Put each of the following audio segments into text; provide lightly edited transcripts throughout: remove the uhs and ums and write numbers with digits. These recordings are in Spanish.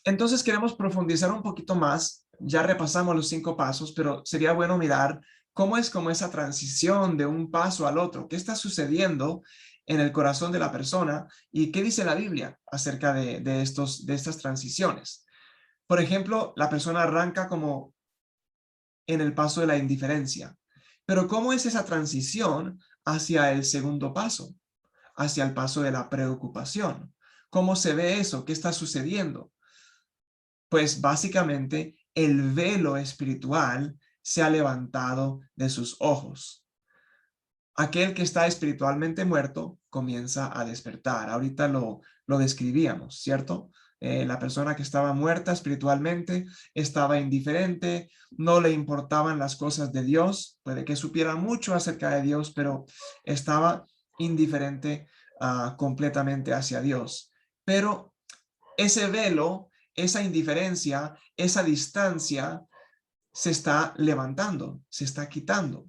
Entonces queremos profundizar un poquito más. Ya repasamos los 5 pasos, pero sería bueno mirar cómo es como esa transición de un paso al otro. ¿Qué está sucediendo en el corazón de la persona? ¿Y qué dice la Biblia acerca de estas transiciones? Por ejemplo, la persona arranca como en el paso de la indiferencia. Pero ¿cómo es esa transición hacia el segundo paso? Hacia el paso de la preocupación. ¿Cómo se ve eso? ¿Qué está sucediendo? Pues básicamente el velo espiritual se ha levantado de sus ojos. Aquel que está espiritualmente muerto comienza a despertar. Ahorita lo describíamos, ¿cierto? La persona que estaba muerta espiritualmente estaba indiferente, no le importaban las cosas de Dios, puede que supiera mucho acerca de Dios, pero estaba indiferente completamente hacia Dios. Pero ese velo, esa indiferencia, esa distancia se está levantando, se está quitando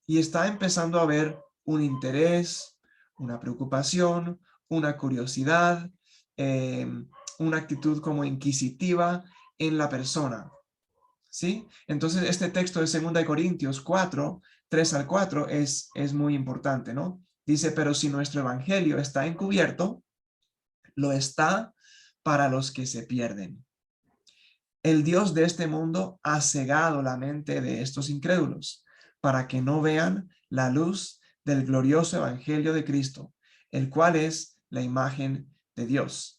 y está empezando a haber un interés, una preocupación, una curiosidad, eh, una actitud como inquisitiva en la persona. ¿Sí? Entonces este texto de 2 Corintios 4, 3 al 4 es muy importante, ¿no? Dice, pero si nuestro evangelio está encubierto, lo está para los que se pierden. El Dios de este mundo ha cegado la mente de estos incrédulos para que no vean la luz del glorioso evangelio de Cristo, el cual es la imagen de Dios.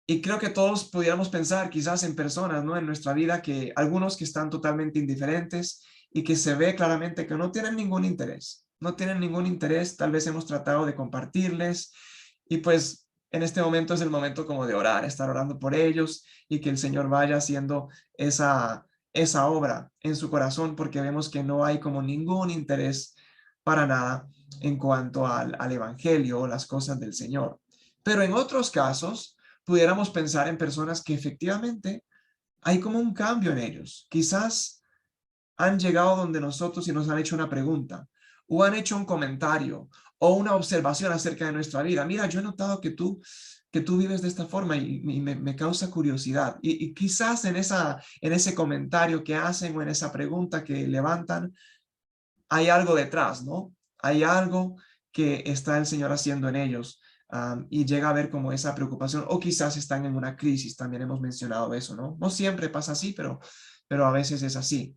Y creo que todos pudiéramos pensar quizás en personas, ¿no? En nuestra vida, que algunos que están totalmente indiferentes y que se ve claramente que no tienen ningún interés, no tienen ningún interés, tal vez hemos tratado de compartirles y pues en este momento es el momento como de orar, estar orando por ellos y que el Señor vaya haciendo esa obra en su corazón porque vemos que no hay como ningún interés para nada en cuanto al evangelio o las cosas del Señor. Pero en otros casos, pudiéramos pensar en personas que efectivamente hay como un cambio en ellos. Quizás han llegado donde nosotros y nos han hecho una pregunta o han hecho un comentario o una observación acerca de nuestra vida. Mira, yo he notado que tú vives de esta forma y me causa curiosidad. Y quizás en ese comentario que hacen o en esa pregunta que levantan, hay algo detrás, ¿no? Hay algo que está el Señor haciendo en ellos. Y llega a ver como esa preocupación, o quizás están en una crisis, también hemos mencionado eso, ¿no? No siempre pasa así, pero a veces es así.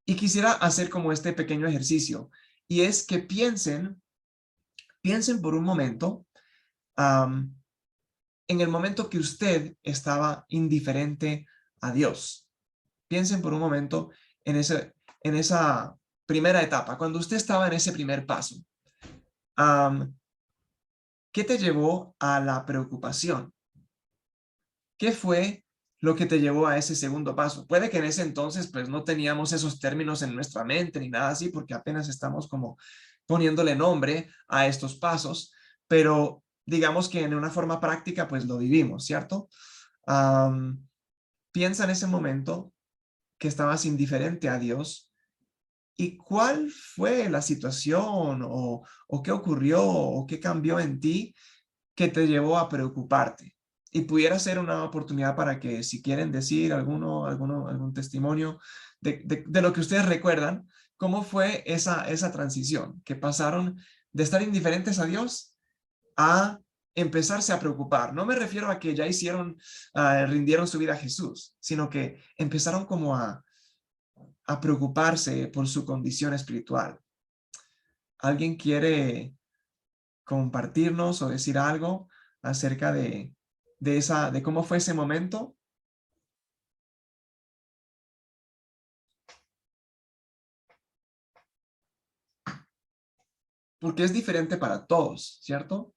Y quisiera hacer como este pequeño ejercicio, y es que piensen por un momento, um, en el momento que usted estaba indiferente a Dios. Piensen por un momento en esa primera etapa, cuando usted estaba en ese primer paso. Um, ¿Qué te llevó a la preocupación? ¿Qué fue lo que te llevó a ese segundo paso? Puede que en ese entonces pues no teníamos esos términos en nuestra mente ni nada así, porque apenas estamos como poniéndole nombre a estos pasos, pero digamos que en una forma práctica pues lo vivimos, ¿cierto? Um, Piensa en ese momento que estabas indiferente a Dios y cuál fue la situación o qué ocurrió o qué cambió en ti que te llevó a preocuparte. Y pudiera ser una oportunidad para que si quieren decir algún testimonio de lo que ustedes recuerdan, cómo fue esa transición, que pasaron de estar indiferentes a Dios a empezarse a preocupar. No me refiero a que ya rindieron su vida a Jesús, sino que empezaron como a preocuparse por su condición espiritual. ¿Alguien quiere compartirnos o decir algo acerca de cómo fue ese momento? Porque es diferente para todos, ¿cierto?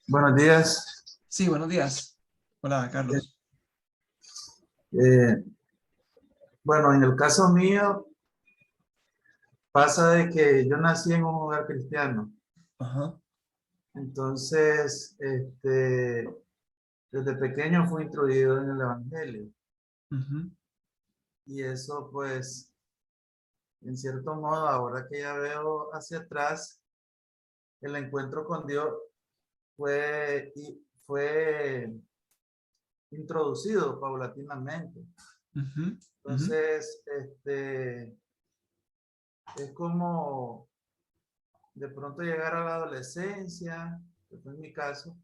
Buenos días. Sí, buenos días. Hola, Eh, Carlos. eh, bueno, en el caso mío pasa de que yo nací en un hogar cristiano. Ajá. Entonces, desde pequeño fui instruido en el Evangelio. Ujú. Y eso, pues, en cierto modo, ahora que ya veo hacia atrás, el encuentro con Dios fue introducido paulatinamente. Ujú, ujú, Entonces, es como de pronto llegar a la adolescencia, que fue en mi caso,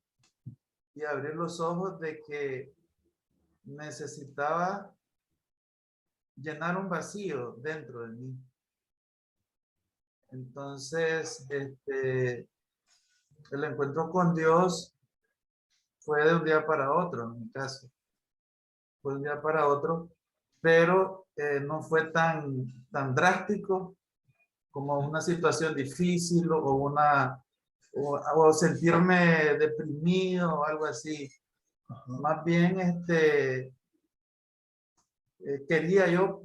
y abrir los ojos de que necesitaba llenar un vacío dentro de mí. Entonces, el encuentro con Dios fue de un día para otro, en mi caso. Fue de un día para otro, pero no fue tan drástico como una situación difícil o sentirme deprimido o algo así. Más bien, quería yo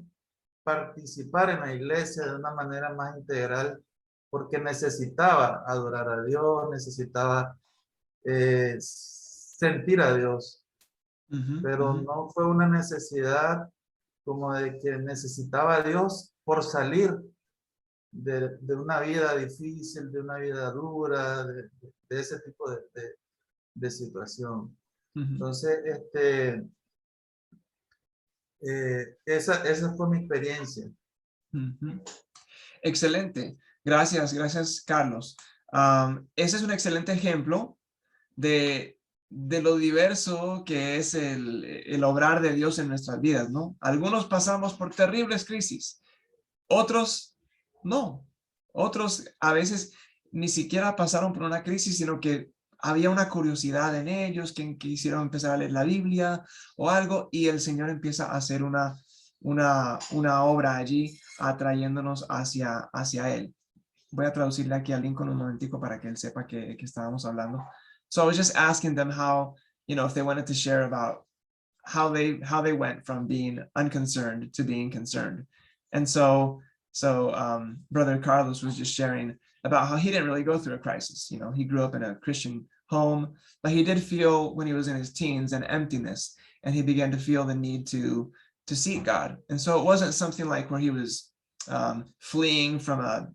participar en la iglesia de una manera más integral porque necesitaba adorar a Dios, necesitaba sentir a Dios, ujú, pero ujú, no fue una necesidad como de que necesitaba a Dios por salir de una vida difícil, de una vida dura, de ese tipo de situación. ujú, Entonces, esa fue mi experiencia. ujú. Excelente. Gracias, gracias, Carlos. Ese es un excelente ejemplo de, de lo diverso que es el obrar de Dios en nuestras vidas, ¿no? Algunos pasamos por terribles crisis, otros no. Otros a veces ni siquiera pasaron por una crisis, sino que había una curiosidad en ellos, que quisieron empezar a leer la Biblia o algo, y el Señor empieza a hacer una obra allí, atrayéndonos hacia Él. Voy a traducirle aquí a Lincoln un momentico para que él sepa que estábamos hablando. So I was just asking them how, if they wanted to share about how they went from being unconcerned to being concerned. And so Brother Carlos was just sharing about how he didn't really go through a crisis. He grew up in a Christian home, but he did feel when he was in his teens an emptiness, and he began to feel the need to seek God. And so it wasn't something like where he was fleeing from a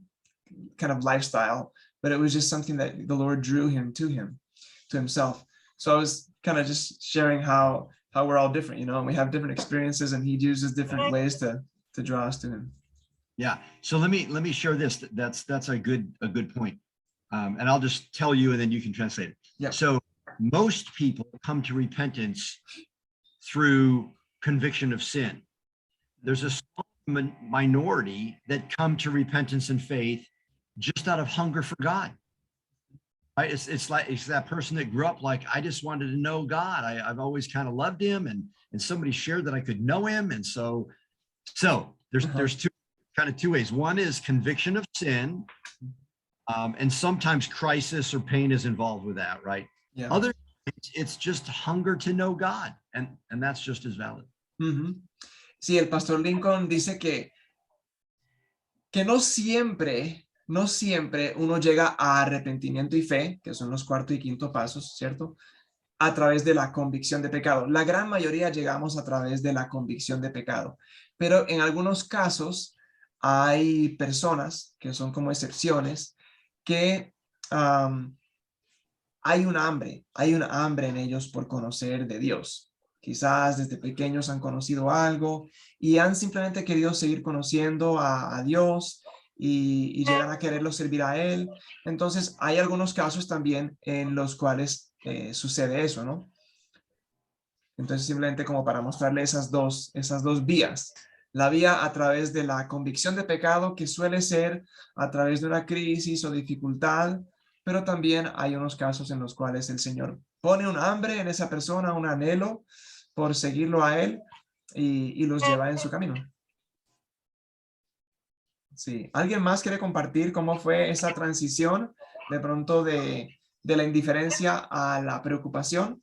kind of lifestyle, but it was just something that the Lord drew him to himself. So I was kind of just sharing how we're all different, and we have different experiences, and he uses different ways to draw us to him. Yeah. So let me share this. That's a good point. And I'll just tell you, and then you can translate it. Yeah. So most people come to repentance through conviction of sin. There's a small minority that come to repentance and faith just out of hunger for God. Right? It's that person that grew up like, I just wanted to know God. I've always kind of loved him, and somebody shared that I could know him. And so there's two ways. One is conviction of sin. And sometimes crisis or pain is involved with that, right? Yeah. Other times, it's just hunger to know God, and that's just as valid. Uh-huh. Sí, el pastor Lincoln dice que no siempre uno llega a arrepentimiento y fe, que son los cuarto y quinto pasos, ¿cierto? A través de la convicción de pecado. La gran mayoría llegamos a través de la convicción de pecado, pero en algunos casos hay personas que son como excepciones que hay un hambre en ellos por conocer de Dios. Quizás desde pequeños han conocido algo y han simplemente querido seguir conociendo a Dios y llegan a quererlo servir a Él. Entonces hay algunos casos también en los cuales sucede eso, ¿no? Entonces simplemente como para mostrarle esas dos vías. La vía a través de la convicción de pecado, que suele ser a través de una crisis o dificultad, pero también hay unos casos en los cuales el Señor pone un hambre en esa persona, un anhelo por seguirlo a Él y los lleva en su camino. Sí. ¿Alguien más quiere compartir cómo fue esa transición de pronto de la indiferencia a la preocupación?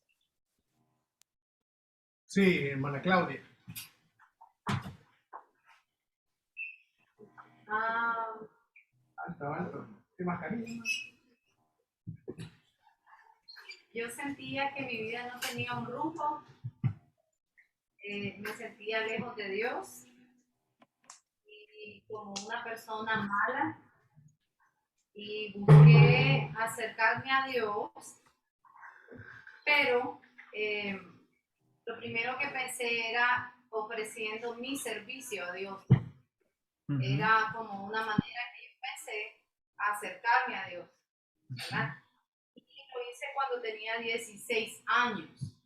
Sí, hermana Claudia. Alto. ¿Qué más cariño? Yo sentía que mi vida no tenía un rumbo, me sentía lejos de Dios y como una persona mala, y busqué acercarme a Dios, pero lo primero que pensé era ofreciendo mi servicio a Dios. Era como una manera que yo pensé acercarme a Dios, ¿verdad? Y lo hice cuando tenía 16 años.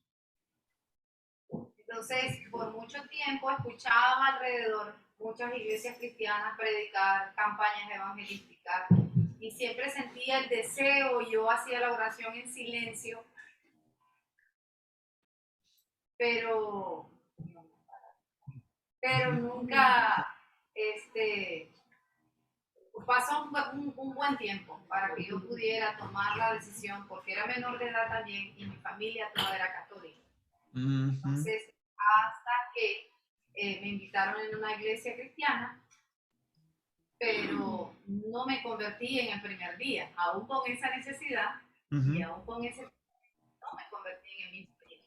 Entonces, por mucho tiempo escuchaba alrededor muchas iglesias cristianas predicar campañas evangelísticas y siempre sentía el deseo, yo hacía la oración en silencio, pero nunca pasó un buen tiempo para que yo pudiera tomar la decisión, porque era menor de edad también y mi familia toda era católica. Entonces, hasta que me invitaron en una iglesia cristiana, pero no me convertí en el primer día, aún con esa necesidad y aún con ese no me convertí en el mismo día.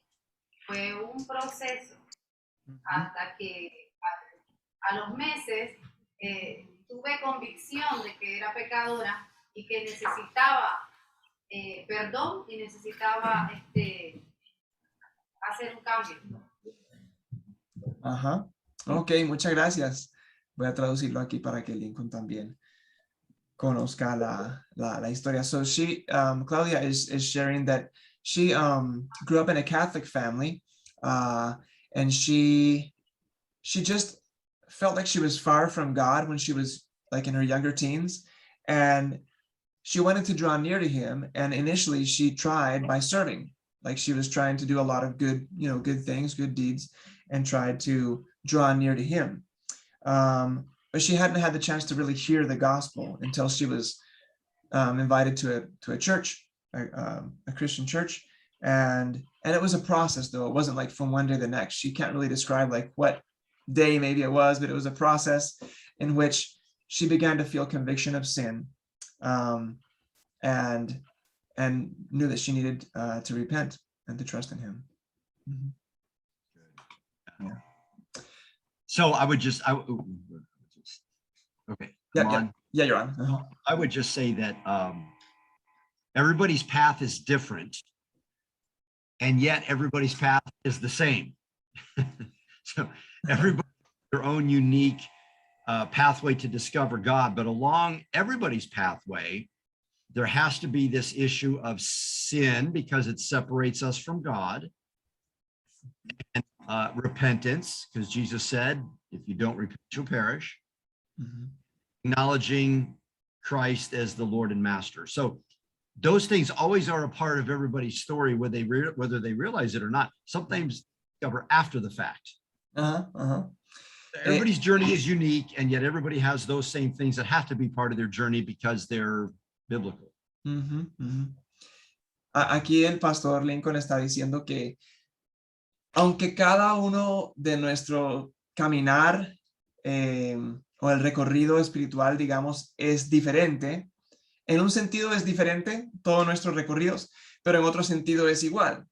Fue un proceso hasta que a los meses tuve convicción de que era pecadora y que necesitaba perdón y necesitaba hacer un cambio. Ajá. Ok, muchas gracias. Voy a traducirlo aquí para que Lincoln también conozca la historia. So she, Claudia is sharing that she grew up in a Catholic family, and she just felt like she was far from God when she was like in her younger teens, and she wanted to draw near to him. And initially she tried by serving, like she was trying to do a lot of good, good things, good deeds, and tried to draw near to him. But she hadn't had the chance to really hear the gospel until she was invited to a church, a Christian church. And it was a process, though. It wasn't like from one day to the next. She can't really describe like what day maybe it was, but it was a process in which she began to feel conviction of sin, and knew that she needed to repent and to trust in him. Yeah. So I would just, okay. Yeah, you're on. I would just say that everybody's path is different, and yet everybody's path is the same. So everybody has their own unique pathway to discover God, but along everybody's pathway, there has to be this issue of sin because it separates us from God, and repentance, because Jesus said, if you don't repent, you'll perish. Acknowledging Christ as the Lord and Master. So those things always are a part of everybody's story, whether they realize it or not. Sometimes discover after the fact. Everybody's journey is unique, and yet everybody has those same things that have to be part of their journey because they're biblical. Aquí el pastor Lincoln está diciendo que aunque cada uno de nuestro caminar o el recorrido espiritual, digamos, es diferente, en un sentido es diferente todos nuestros recorridos, pero en otro sentido es igual.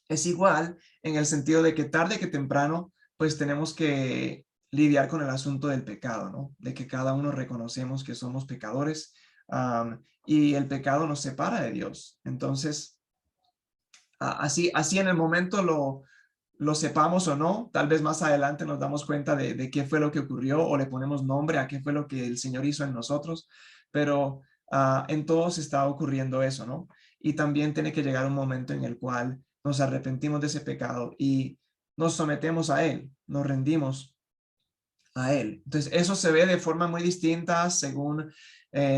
Es igual en el sentido de que tarde que temprano, pues tenemos que lidiar con el asunto del pecado, ¿no? De que cada uno reconocemos que somos pecadores, y el pecado nos separa de Dios. Entonces, así en el momento lo sepamos o no, tal vez más adelante nos damos cuenta de qué fue lo que ocurrió o le ponemos nombre a qué fue lo que el Señor hizo en nosotros, pero en todos está ocurriendo eso, ¿no? Y también tiene que llegar un momento en el cual nos arrepentimos de ese pecado y nos sometemos a él, nos rendimos a él. Entonces eso se ve de forma muy distinta según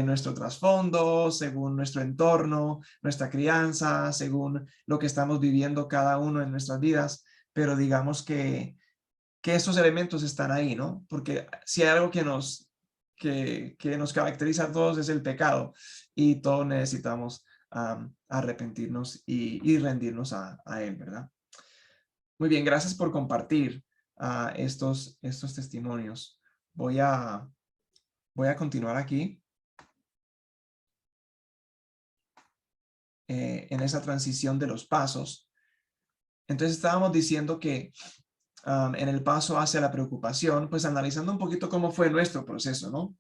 nuestro trasfondo, según nuestro entorno, nuestra crianza, según lo que estamos viviendo cada uno en nuestras vidas, pero digamos que esos elementos están ahí, ¿no? Porque si hay algo que nos caracteriza a todos es el pecado, y todos necesitamos arrepentirnos y rendirnos a él, ¿verdad? Muy bien, gracias por compartir estos testimonios. Voy a continuar aquí en esa transición de los pasos. Entonces estábamos diciendo que en el paso hacia la preocupación, pues analizando un poquito cómo fue nuestro proceso, ¿no?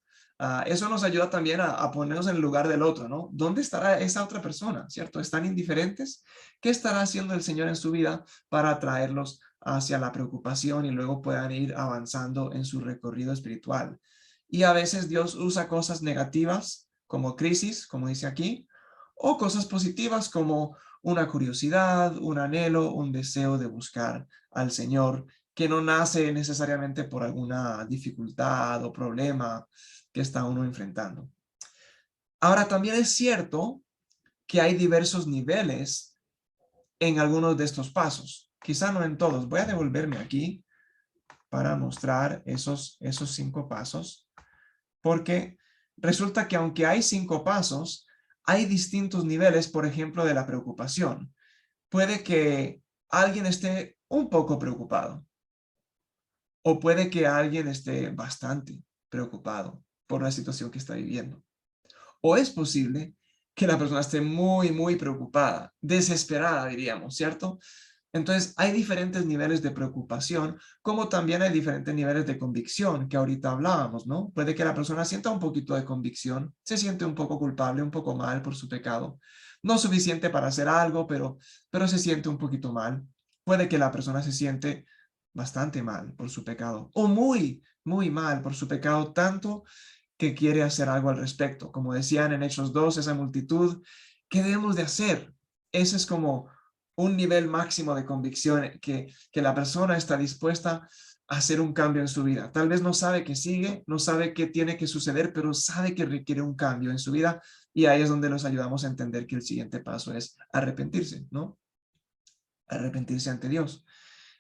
Eso nos ayuda también a ponernos en el lugar del otro, ¿no? ¿Dónde estará esa otra persona, cierto? ¿Están indiferentes? ¿Qué estará haciendo el Señor en su vida para atraerlos hacia la preocupación y luego puedan ir avanzando en su recorrido espiritual? Y a veces Dios usa cosas negativas como crisis, como dice aquí, o cosas positivas como una curiosidad, un anhelo, un deseo de buscar al Señor, que no nace necesariamente por alguna dificultad o problema que está uno enfrentando. Ahora, también es cierto que hay diversos niveles en algunos de estos pasos. Quizá no en todos. Voy a devolverme aquí para mostrar esos 5 pasos, porque resulta que aunque hay 5 pasos, hay distintos niveles, por ejemplo, de la preocupación. Puede que alguien esté un poco preocupado, o puede que alguien esté bastante preocupado por la situación que está viviendo. O es posible que la persona esté muy, muy preocupada, desesperada, diríamos, ¿cierto? Entonces, hay diferentes niveles de preocupación, como también hay diferentes niveles de convicción, que ahorita hablábamos, ¿no? Puede que la persona sienta un poquito de convicción, se siente un poco culpable, un poco mal por su pecado. No suficiente para hacer algo, pero se siente un poquito mal. Puede que la persona se siente bastante mal por su pecado, o muy, muy mal por su pecado, tanto que quiere hacer algo al respecto. Como decían en Hechos 2, esa multitud, ¿qué debemos de hacer? Ese es como un nivel máximo de convicción que la persona está dispuesta a hacer un cambio en su vida. Tal vez no sabe qué sigue, no sabe qué tiene que suceder, pero sabe que requiere un cambio en su vida, y ahí es donde nos ayudamos a entender que el siguiente paso es arrepentirse, ¿no? Arrepentirse ante Dios.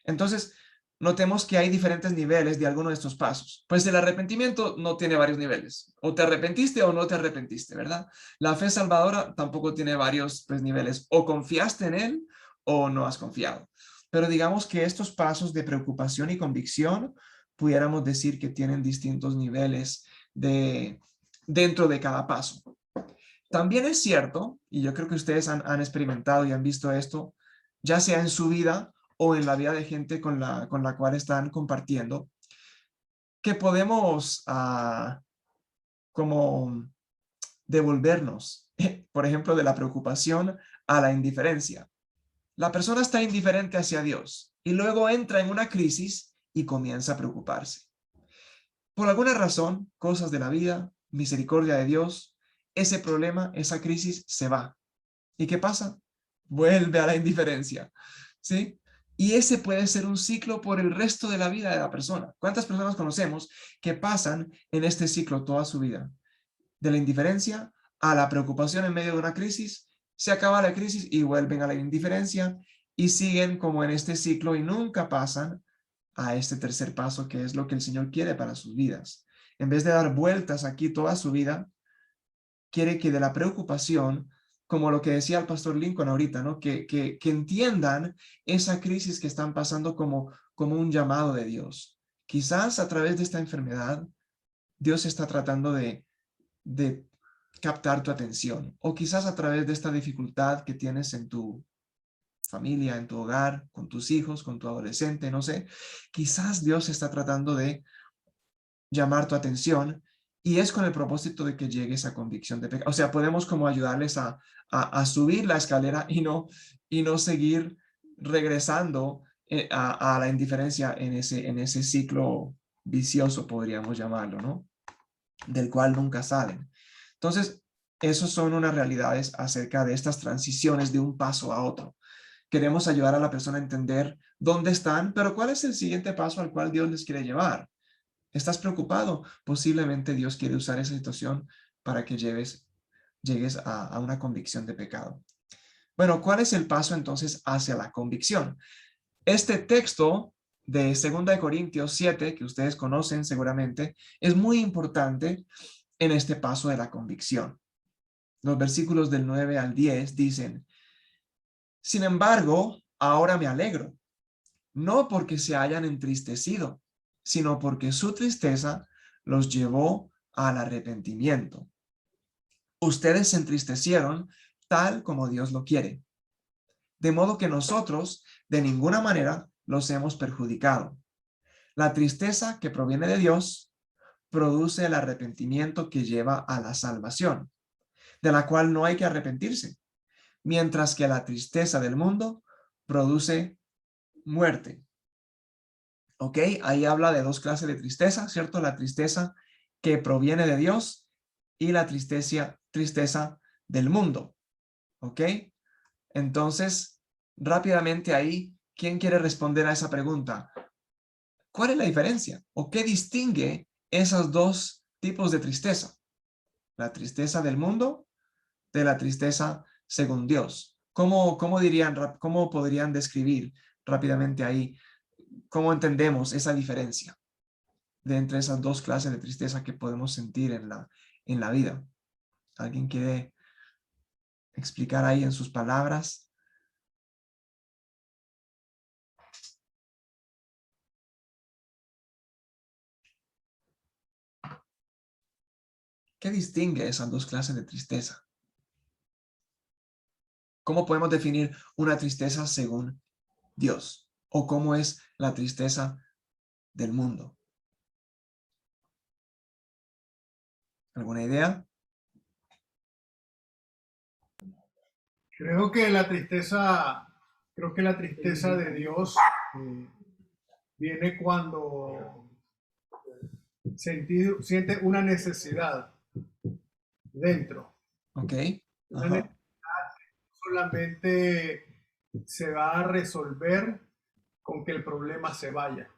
Entonces, notemos que hay diferentes niveles de alguno de estos pasos. Pues el arrepentimiento no tiene varios niveles. O te arrepentiste o no te arrepentiste, ¿verdad? La fe salvadora tampoco tiene varios niveles. O confiaste en Él o no has confiado. Pero digamos que estos pasos de preocupación y convicción, pudiéramos decir que tienen distintos niveles dentro de cada paso. También es cierto, y yo creo que ustedes han experimentado y han visto esto, ya sea en su vida o en la vida de gente con la cual están compartiendo, que podemos como devolvernos, por ejemplo, de la preocupación a la indiferencia. La persona está indiferente hacia Dios y luego entra en una crisis y comienza a preocuparse. Por alguna razón, cosas de la vida, misericordia de Dios, ese problema, esa crisis se va. ¿Y qué pasa? Vuelve a la indiferencia, ¿sí? Y ese puede ser un ciclo por el resto de la vida de la persona. ¿Cuántas personas conocemos que pasan en este ciclo toda su vida? De la indiferencia a la preocupación en medio de una crisis, se acaba la crisis y vuelven a la indiferencia y siguen como en este ciclo y nunca pasan a este tercer paso, que es lo que el Señor quiere para sus vidas. En vez de dar vueltas aquí toda su vida, quiere que de la preocupación, como lo que decía el pastor Lincoln ahorita, ¿no? Que entiendan esa crisis que están pasando como un llamado de Dios. Quizás a través de esta enfermedad, Dios está tratando de captar tu atención, o quizás a través de esta dificultad que tienes en tu familia, en tu hogar, con tus hijos, con tu adolescente, no sé, quizás Dios está tratando de llamar tu atención y es con el propósito de que llegues a convicción de pecado. O sea, podemos como ayudarles a subir la escalera y no seguir regresando a la indiferencia en ese ciclo vicioso, podríamos llamarlo, ¿no? Del cual nunca salen. Entonces, esos son unas realidades acerca de estas transiciones de un paso a otro. Queremos ayudar a la persona a entender dónde están, pero cuál es el siguiente paso al cual Dios les quiere llevar. ¿Estás preocupado? Posiblemente Dios quiere usar esa situación para que llegues a una convicción de pecado. Bueno, ¿cuál es el paso entonces hacia la convicción? Este texto de 2 Corintios 7, que ustedes conocen seguramente, es muy importante en este paso de la convicción. Los versículos del 9 al 10 dicen: sin embargo, ahora me alegro, no porque se hayan entristecido, sino porque su tristeza los llevó al arrepentimiento. Ustedes se entristecieron tal como Dios lo quiere, de modo que nosotros de ninguna manera los hemos perjudicado. La tristeza que proviene de Dios produce el arrepentimiento que lleva a la salvación, de la cual no hay que arrepentirse, mientras que la tristeza del mundo produce muerte. ¿Ok? Ahí habla de dos clases de tristeza, ¿cierto? La tristeza que proviene de Dios y la tristeza del mundo. ¿Ok? Entonces, rápidamente ahí, ¿quién quiere responder a esa pregunta? ¿Cuál es la diferencia? ¿O qué distingue esos dos tipos de tristeza? La tristeza del mundo de la tristeza según Dios. ¿Cómo podrían describir rápidamente ahí cómo entendemos esa diferencia de entre esas dos clases de tristeza que podemos sentir en la vida? ¿Alguien quiere explicar ahí en sus palabras? ¿Qué distingue esas dos clases de tristeza? ¿Cómo podemos definir una tristeza según Dios? ¿O cómo es la tristeza del mundo? ¿Alguna idea? Creo que la tristeza de Dios eh, viene cuando siente una necesidad dentro. Ok. Una Ajá. necesidad solamente se va a resolver con que el problema se vaya,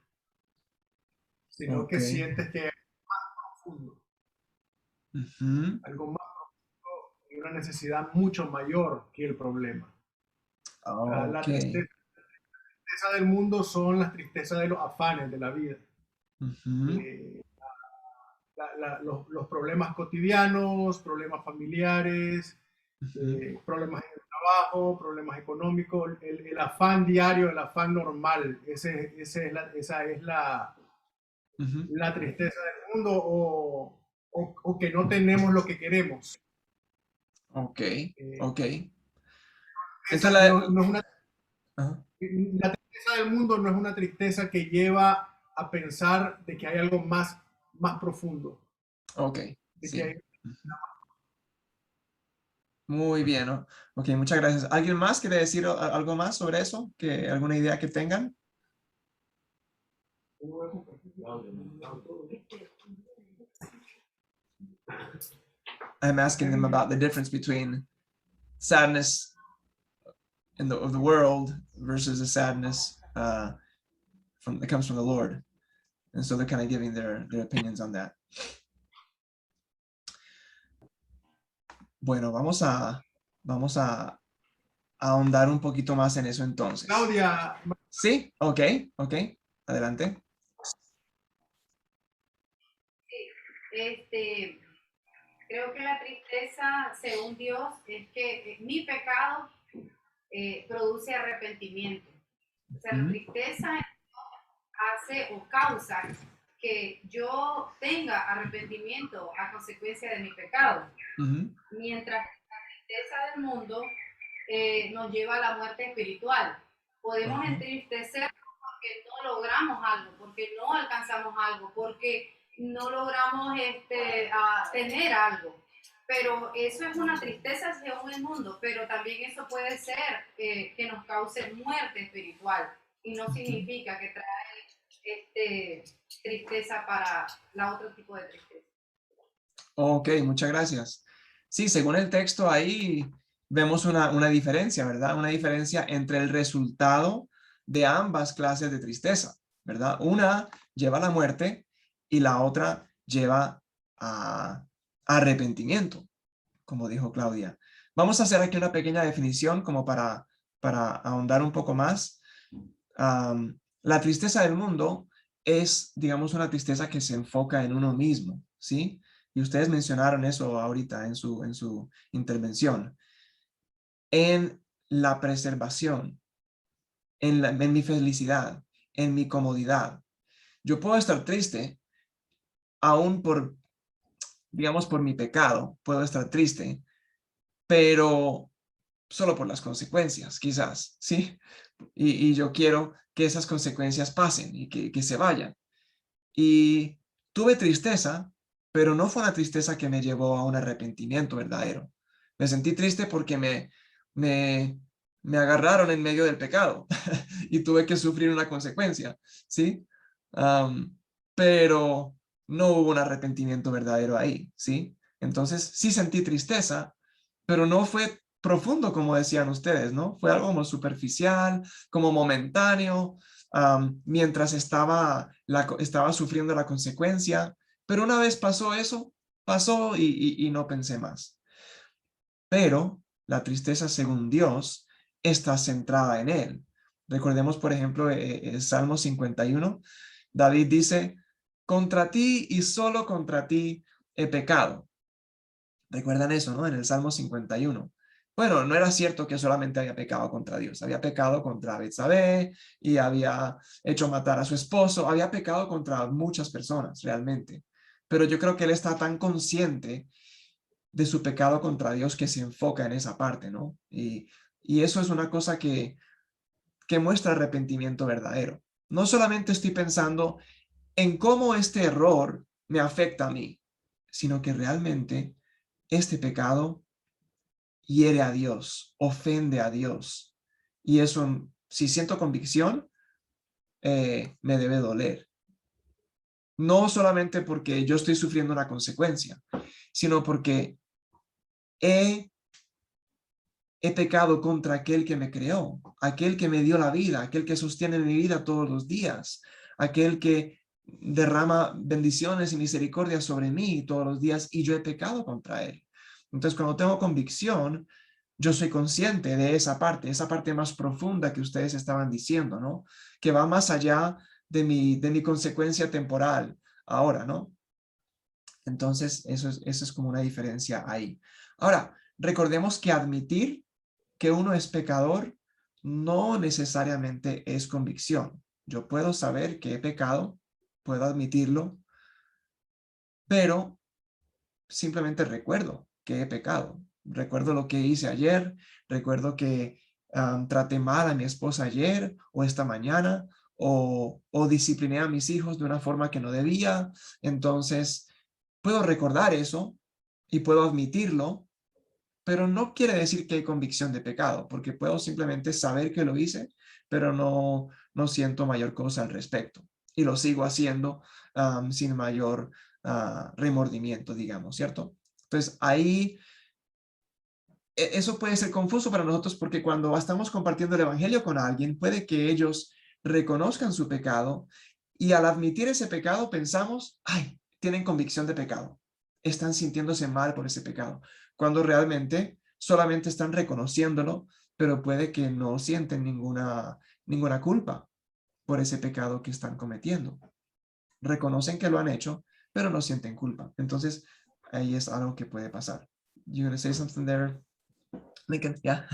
sino que Ok. sientes que es más profundo, Ujú. algo más profundo y una necesidad mucho mayor que el problema. La Ok. tristeza del mundo son las tristezas de los afanes de la vida. Ujú. Los problemas cotidianos, problemas familiares, Ujú. problemas en el trabajo, problemas económicos, el afán diario, el afán normal, esa es Ujú. la tristeza del mundo o que no tenemos lo que queremos. Ok. Eh, Ok. esa Entonces no es una, ajá. la tristeza del mundo no es una tristeza que lleva a pensar de que hay algo más profundo, Ok. de que hay. Sí. Ujú. Muy bien, ¿no? Ok, muchas gracias. ¿Alguien más quiere decir algo más sobre eso? ¿Alguna idea que tengan? I'm asking them about the difference between sadness of the world versus the sadness that comes from the Lord. And so they're kind of giving their opinions on that. Bueno, vamos a ahondar un poquito más en eso entonces. Claudia, Sí, ok, adelante. Sí, creo que la tristeza, según Dios, es que mi pecado produce arrepentimiento. O sea, la tristeza hace o causa que yo tenga arrepentimiento a consecuencia de mi pecado. Mientras que la tristeza del mundo nos lleva a la muerte espiritual. Podemos entristecernos porque no logramos algo, porque no alcanzamos algo, porque no logramos tener algo. Pero eso es una tristeza según el mundo, pero también eso puede ser que nos cause muerte espiritual y no significa que trae tristeza para la otro tipo de tristeza. Ok, muchas gracias. Sí, según el texto ahí vemos una diferencia, ¿verdad? Una diferencia entre el resultado de ambas clases de tristeza, ¿verdad? Una lleva a la muerte y la otra lleva a arrepentimiento, como dijo Claudia. Vamos a hacer aquí una pequeña definición como para ahondar un poco más. La tristeza del mundo es, digamos, una tristeza que se enfoca en uno mismo, ¿sí? Y ustedes mencionaron eso ahorita en su intervención. En la preservación, en mi felicidad, en mi comodidad. Yo puedo estar triste aún digamos, por mi pecado. Puedo estar triste, pero solo por las consecuencias, quizás, ¿sí? Y yo quiero que esas consecuencias pasen y que se vayan. Y tuve tristeza, pero no fue una tristeza que me llevó a un arrepentimiento verdadero. Me sentí triste porque me agarraron en medio del pecado y tuve que sufrir una consecuencia, ¿sí? Pero no hubo un arrepentimiento verdadero ahí, ¿sí? Entonces sí sentí tristeza, pero no fue profundo como decían ustedes, ¿no? Fue algo como superficial, como momentáneo, mientras estaba sufriendo la consecuencia, pero una vez pasó eso, pasó y no pensé más. Pero la tristeza según Dios está centrada en Él. Recordemos, por ejemplo, el Salmo 51, David dice, contra ti y solo contra ti he pecado. ¿Recuerdan eso, no? En el Salmo 51. Bueno, no era cierto que solamente había pecado contra Dios, había pecado contra Betsabé y había hecho matar a su esposo, había pecado contra muchas personas realmente. Pero yo creo que él está tan consciente de su pecado contra Dios que se enfoca en esa parte, ¿no? Y eso es una cosa que muestra arrepentimiento verdadero. No solamente estoy pensando en cómo este error me afecta a mí, sino que realmente este pecado hiere a Dios, ofende a Dios. Y eso, si siento convicción, me debe doler. No solamente porque yo estoy sufriendo una consecuencia, sino porque he pecado contra aquel que me creó, aquel que me dio la vida, aquel que sostiene mi vida todos los días, aquel que derrama bendiciones y misericordia sobre mí todos los días y yo he pecado contra él. Entonces, cuando tengo convicción, yo soy consciente de esa parte más profunda que ustedes estaban diciendo, ¿no? Que va más allá de mi consecuencia temporal ahora, ¿no? Entonces, eso es como una diferencia ahí. Ahora, recordemos que admitir que uno es pecador no necesariamente es convicción. Yo puedo saber que he pecado, puedo admitirlo, pero simplemente recuerdo que he pecado. Recuerdo lo que hice ayer, recuerdo que traté mal a mi esposa ayer o esta mañana, o discipliné a mis hijos de una forma que no debía. Entonces, puedo recordar eso y puedo admitirlo, pero no quiere decir que hay convicción de pecado, porque puedo simplemente saber que lo hice, pero no siento mayor cosa al respecto. Y lo sigo haciendo sin mayor remordimiento, digamos, ¿cierto? Entonces, ahí eso puede ser confuso para nosotros porque cuando estamos compartiendo el evangelio con alguien, puede que ellos reconozcan su pecado y al admitir ese pecado pensamos, ay, tienen convicción de pecado, están sintiéndose mal por ese pecado, cuando realmente solamente están reconociéndolo, pero puede que no sienten ninguna culpa por ese pecado que están cometiendo. Reconocen que lo han hecho, pero no sienten culpa. Entonces, ahí es algo que puede pasar. You gonna say something there, Lincoln? Yeah.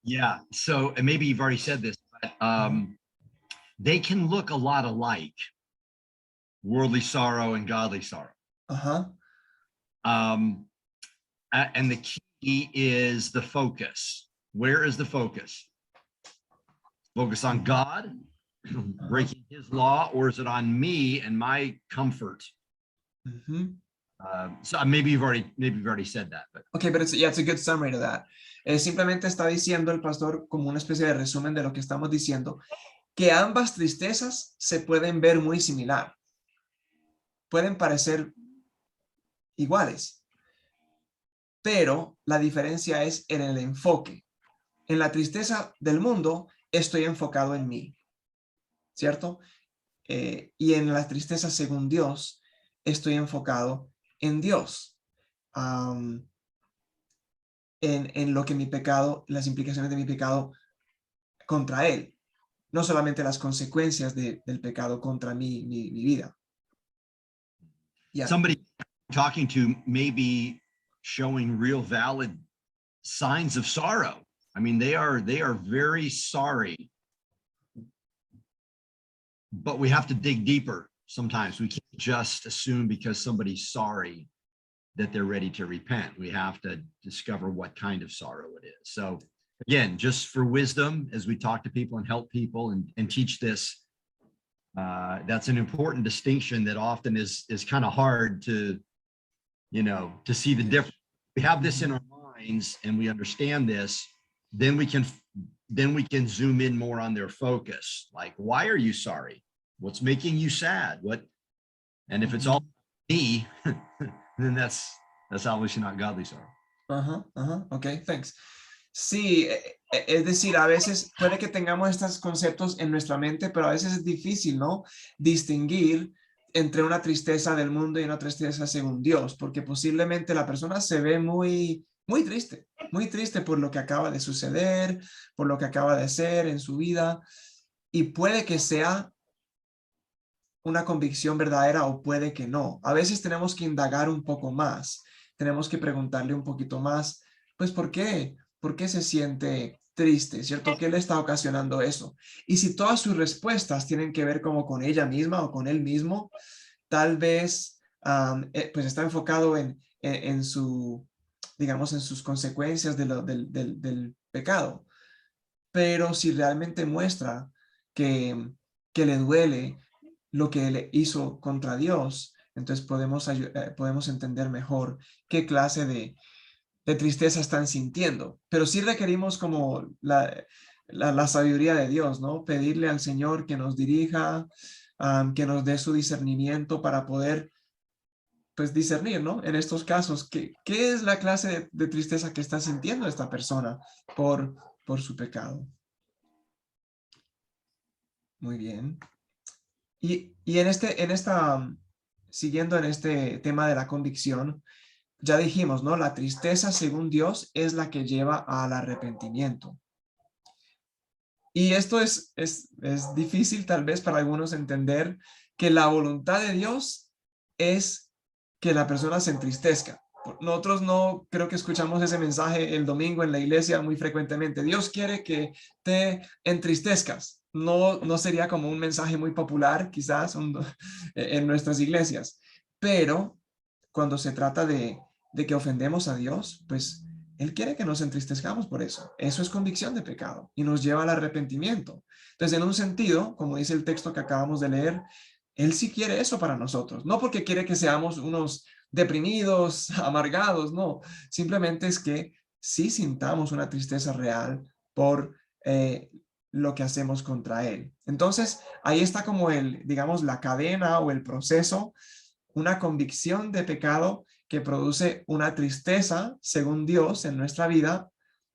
Yeah. So, and maybe you've already said this, but they can look a lot alike, worldly sorrow and godly sorrow. Uh-huh. And the key is the focus. Where is the focus? Focus on God, breaking his law, or is it on me and my comfort? So maybe you've already said that, but okay, but it's a good summary to that. Simplemente está diciendo el pastor como una especie de resumen de lo que estamos diciendo, que ambas tristezas se pueden ver muy similar, pueden parecer iguales, pero la diferencia es en el enfoque. En la tristeza del mundo estoy enfocado en mí, ¿cierto? Y en la tristeza según Dios estoy enfocado en Dios. En lo que mi pecado, las implicaciones de mi pecado contra él, no solamente las consecuencias del pecado contra mi vida. Yeah. Somebody talking to may be showing real valid signs of sorrow. I mean, they are very sorry, but we have to dig deeper. Sometimes we can't just assume because somebody's sorry that they're ready to repent. We have to discover what kind of sorrow it is. So again, just for wisdom, as we talk to people and help people and teach this, That's an important distinction that often is kind of hard to, to see the difference. We have this in our minds and we understand this, then we can zoom in more on their focus. Like, why are you sorry? What's making you sad? And if it's all me, then that's obviously not godly sorrow. Okay, thanks. Sí, es decir, a veces puede que tengamos estos conceptos en nuestra mente, pero a veces es difícil, ¿no? Distinguir entre una tristeza del mundo y una tristeza según Dios, porque posiblemente la persona se ve muy triste por lo que acaba de suceder, por lo que acaba de hacer en su vida, y puede que sea una convicción verdadera o puede que no. A veces tenemos que indagar un poco más, tenemos que preguntarle un poquito más, pues, ¿por qué? ¿Por qué se siente triste? ¿Cierto? ¿Qué le está ocasionando eso? Y si todas sus respuestas tienen que ver como con ella misma o con él mismo, tal vez pues está enfocado en su, digamos, en sus consecuencias del pecado. Pero si realmente muestra que le duele lo que le hizo contra Dios, entonces podemos entender mejor qué clase de tristeza están sintiendo. Pero sí requerimos como la sabiduría de Dios, ¿no? Pedirle al Señor que nos dirija, que nos dé su discernimiento para poder, pues, discernir, ¿no? En estos casos, ¿qué es la clase de tristeza que está sintiendo esta persona por su pecado? Muy bien. Y siguiendo en este tema de la convicción, ya dijimos, ¿no? La tristeza, según Dios, es la que lleva al arrepentimiento. Y esto es difícil tal vez para algunos entender que la voluntad de Dios es que la persona se entristezca. Nosotros no creo que escuchamos ese mensaje el domingo en la iglesia muy frecuentemente. Dios quiere que te entristezcas. No sería como un mensaje muy popular quizás en nuestras iglesias. Pero cuando se trata de que ofendemos a Dios, pues Él quiere que nos entristezcamos por eso. Eso es convicción de pecado y nos lleva al arrepentimiento. Entonces, en un sentido, como dice el texto que acabamos de leer, Él sí quiere eso para nosotros. No porque quiere que seamos unos deprimidos, amargados, no. Simplemente es que sí sintamos una tristeza real por lo que hacemos contra Él. Entonces, ahí está como digamos, la cadena o el proceso, una convicción de pecado que produce una tristeza, según Dios, en nuestra vida,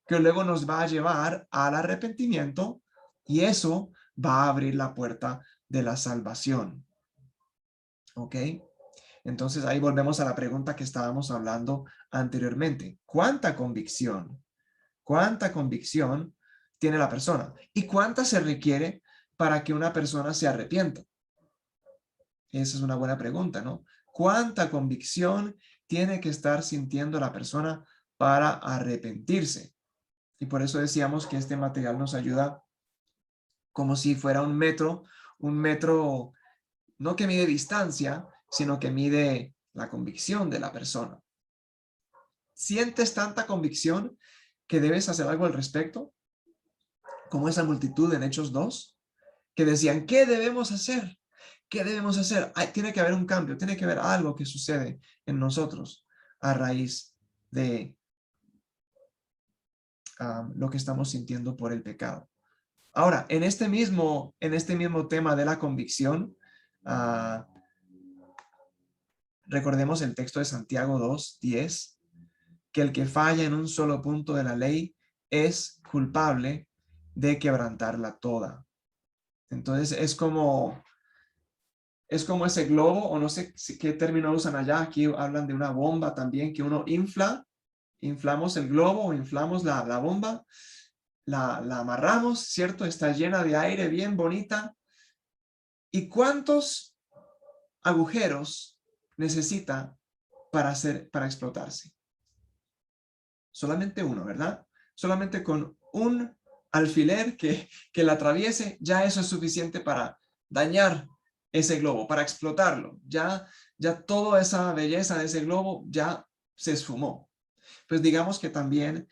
que luego nos va a llevar al arrepentimiento y eso va a abrir la puerta de la salvación. ¿Ok? Entonces ahí volvemos a la pregunta que estábamos hablando anteriormente. ¿Cuánta convicción tiene la persona? ¿Y cuánta se requiere para que una persona se arrepienta? Esa es una buena pregunta, ¿no? ¿Cuánta convicción tiene que estar sintiendo la persona para arrepentirse? Y por eso decíamos que este material nos ayuda como si fuera un metro no que mide distancia, sino que mide la convicción de la persona. ¿Sientes tanta convicción que debes hacer algo al respecto? Como esa multitud en Hechos 2, que decían, ¿qué debemos hacer? ¿Qué debemos hacer? Tiene que haber un cambio, tiene que haber algo que sucede en nosotros a raíz de lo que estamos sintiendo por el pecado. Ahora, en este mismo tema de la convicción, recordemos el texto de Santiago 2:10, que el que falla en un solo punto de la ley es culpable de quebrantarla toda. Entonces es como ese globo, o no sé qué término usan allá, aquí hablan de una bomba también, que uno inflamos el globo o inflamos la bomba, la amarramos, ¿cierto? Está llena de aire, bien bonita. ¿Y cuántos agujeros necesita para explotarse? Solamente uno, ¿verdad? Solamente con un alfiler que la atraviese, ya eso es suficiente para dañar ese globo, para explotarlo. Ya toda esa belleza de ese globo ya se esfumó. Pues digamos que también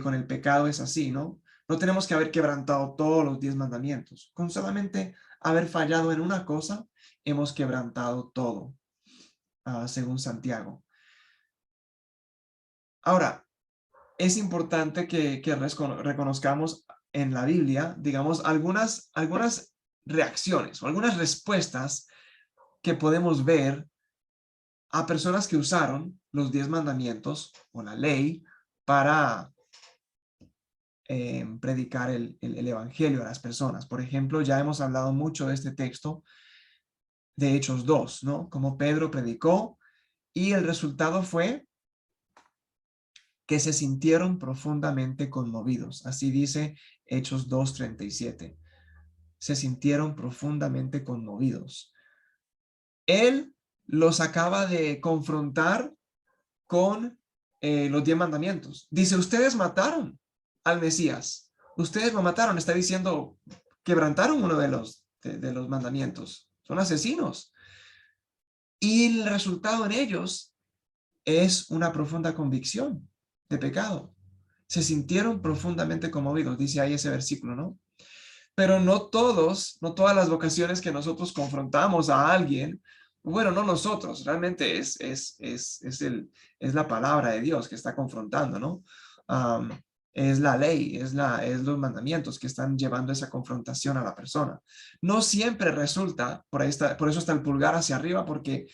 con el pecado es así, ¿no? No tenemos que haber quebrantado todos los 10 mandamientos. Con solamente haber fallado en una cosa, hemos quebrantado todo, según Santiago. Ahora, es importante que reconozcamos en la Biblia, digamos, algunas reacciones o algunas respuestas que podemos ver a personas que usaron los 10 mandamientos o la ley para predicar el evangelio a las personas. Por ejemplo, ya hemos hablado mucho de este texto de Hechos 2, ¿no? Como Pedro predicó y el resultado fue que se sintieron profundamente conmovidos. Así dice Hechos 2:37. Se sintieron profundamente conmovidos. Él los acaba de confrontar con los 10 mandamientos. Dice, ustedes mataron al Mesías. Ustedes lo mataron. Está diciendo, quebrantaron uno de los mandamientos. Son asesinos. Y el resultado en ellos es una profunda convicción de pecado. Se sintieron profundamente conmovidos, dice ahí ese versículo, ¿no? Pero no todas las vocaciones que nosotros confrontamos a alguien, bueno, no nosotros, realmente es la palabra de Dios que está confrontando, ¿no? Es la ley, es los mandamientos que están llevando esa confrontación a la persona. No siempre resulta, por eso está el pulgar hacia arriba, porque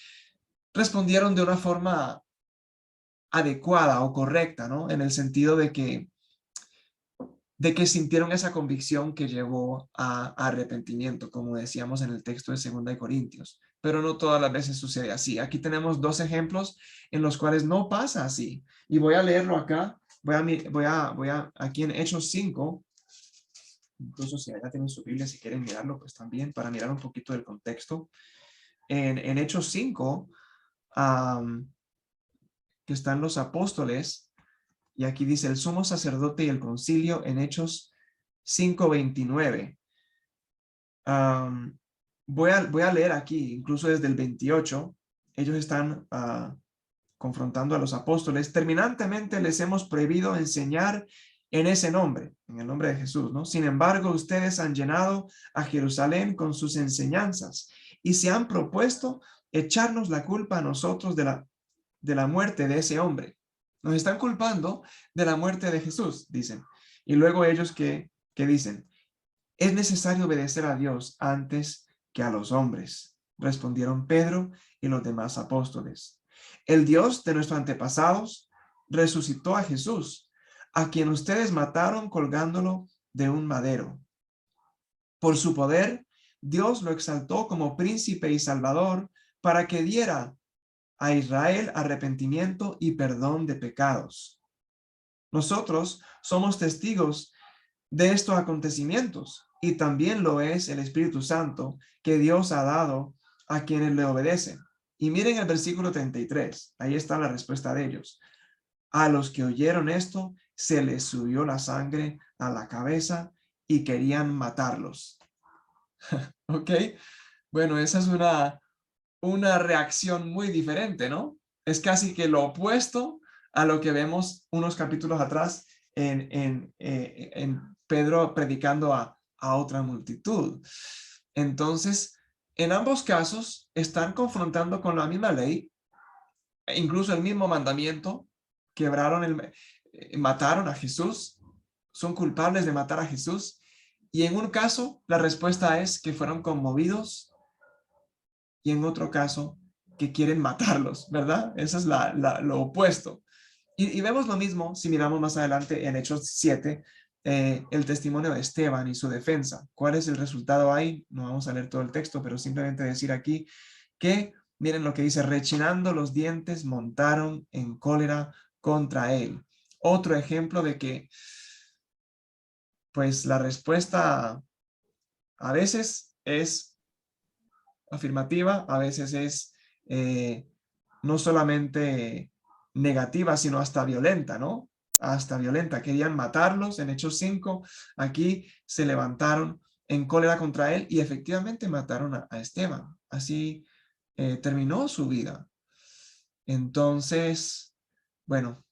respondieron de una forma adecuada o correcta, ¿no? En el sentido de que sintieron esa convicción que llevó a arrepentimiento, como decíamos en el texto de 2 Corintios. Pero no todas las veces sucede así. Aquí tenemos 2 ejemplos en los cuales no pasa así. Y voy a leerlo acá. Voy a aquí en Hechos 5. Incluso si allá tienen su Biblia, si quieren mirarlo, pues también, para mirar un poquito del contexto. En Hechos 5, que están los apóstoles, y aquí dice el sumo sacerdote y el concilio en Hechos 5:29. Voy a leer aquí, incluso desde el 28. Ellos están confrontando a los apóstoles. Terminantemente les hemos prohibido enseñar en ese nombre, en el nombre de Jesús, ¿no? Sin embargo, ustedes han llenado a Jerusalén con sus enseñanzas y se han propuesto echarnos la culpa a nosotros de la muerte de ese hombre. Nos están culpando de la muerte de Jesús, dicen. Y luego ellos que dicen, es necesario obedecer a Dios antes que a los hombres, respondieron Pedro y los demás apóstoles. El Dios de nuestros antepasados resucitó a Jesús, a quien ustedes mataron colgándolo de un madero. Por su poder, Dios lo exaltó como príncipe y salvador para que diera a Israel arrepentimiento y perdón de pecados. Nosotros somos testigos de estos acontecimientos y también lo es el Espíritu Santo que Dios ha dado a quienes le obedecen. Y miren el versículo 33, ahí está la respuesta de ellos. A los que oyeron esto, se les subió la sangre a la cabeza y querían matarlos. ¿Ok? Bueno, esa es una reacción muy diferente, ¿no? Es casi que lo opuesto a lo que vemos unos capítulos atrás en Pedro predicando a otra multitud. Entonces, en ambos casos están confrontando con la misma ley, incluso el mismo mandamiento, mataron a Jesús, son culpables de matar a Jesús, y en un caso la respuesta es que fueron conmovidos, y en otro caso que quieren matarlos, ¿verdad? Eso es lo opuesto. Y vemos lo mismo si miramos más adelante en Hechos 7, el testimonio de Esteban y su defensa. ¿Cuál es el resultado ahí? No vamos a leer todo el texto, pero simplemente decir aquí que, miren lo que dice, rechinando los dientes, montaron en cólera contra él. Otro ejemplo de que, pues, la respuesta a veces es afirmativa, a veces es no solamente negativa, sino hasta violenta, ¿no? Hasta violenta. Querían matarlos en Hechos 5. Aquí se levantaron en cólera contra él y efectivamente mataron a Esteban. Así terminó su vida. Entonces, bueno,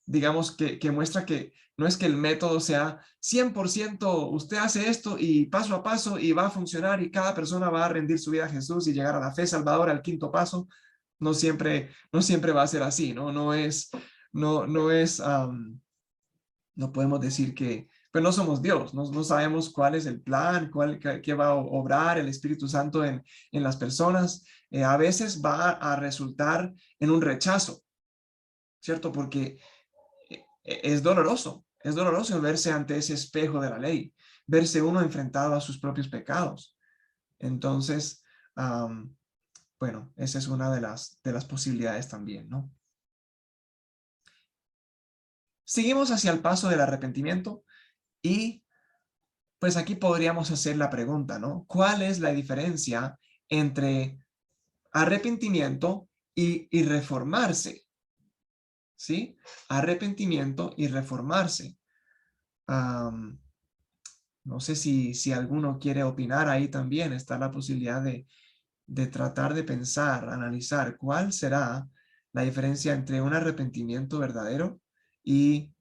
digamos, que muestra que no es que el método sea 100%, usted hace esto y paso a paso y va a funcionar y cada persona va a rendir su vida a Jesús y llegar a la fe salvadora al quinto paso. No siempre va a ser así, ¿no? No podemos decir que, pues no somos Dios, no sabemos cuál es el plan, qué va a obrar el Espíritu Santo en las personas. A veces va a resultar en un rechazo, ¿cierto? Porque es doloroso verse ante ese espejo de la ley, verse uno enfrentado a sus propios pecados. Entonces, bueno, esa es una de las posibilidades también, ¿no? Seguimos hacia el paso del arrepentimiento y pues aquí podríamos hacer la pregunta, ¿no? ¿Cuál es la diferencia entre arrepentimiento y reformarse? ¿Sí? Arrepentimiento y reformarse. No sé si alguno quiere opinar ahí también. Está la posibilidad de tratar de pensar, analizar cuál será la diferencia entre un arrepentimiento verdadero y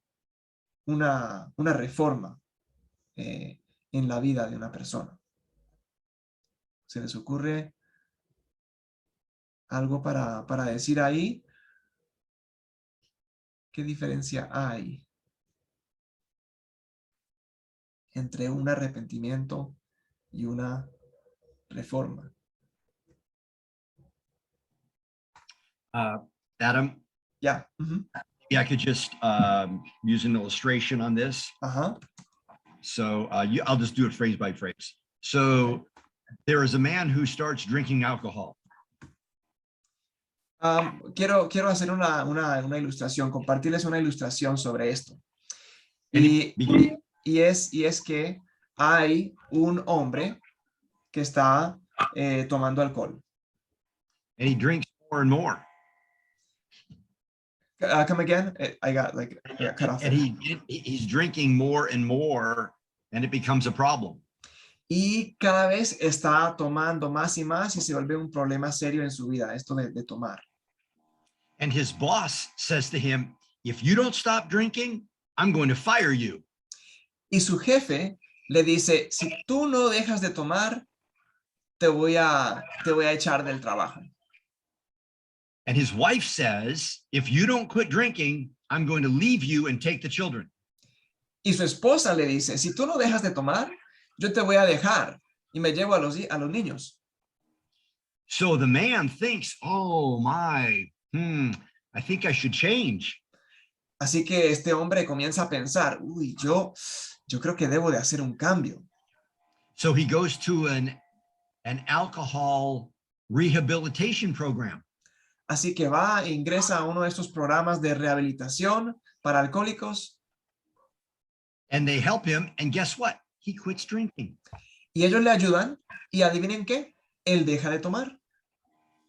una reforma en la vida de una persona. ¿Se les ocurre algo para decir ahí? ¿Qué diferencia hay entre un arrepentimiento y una reforma? Adam, Yeah. maybe I could just use an illustration on this. So I'll just do it phrase by phrase. So there is a man who starts drinking alcohol. Quiero hacer una ilustración, compartirles una ilustración sobre esto. And Y es que hay un hombre que está tomando alcohol. and he drinks more and more. Come again? I got cut off. And he's drinking more and more, and it becomes a problem. Y cada vez está tomando más y más y se vuelve un problema serio en su vida, esto de tomar. And his boss says to him, if you don't stop drinking, I'm going to fire you. Y su jefe le dice, si tú no dejas de tomar, te voy a echar del trabajo. And his wife says, if you don't quit drinking, I'm going to leave you and take the children. Y su esposa le dice, si tú no dejas de tomar, yo te voy a dejar y me llevo a los niños. So the man thinks, oh my, I think I should change. Así que este hombre comienza a pensar, uy, yo creo que debo de hacer un cambio. So he goes to an alcohol rehabilitation program. Así que va e ingresa a uno de estos programas de rehabilitación para alcohólicos. And they help him, and guess what? He quits drinking. Y ellos le ayudan, y adivinen qué, él deja de tomar.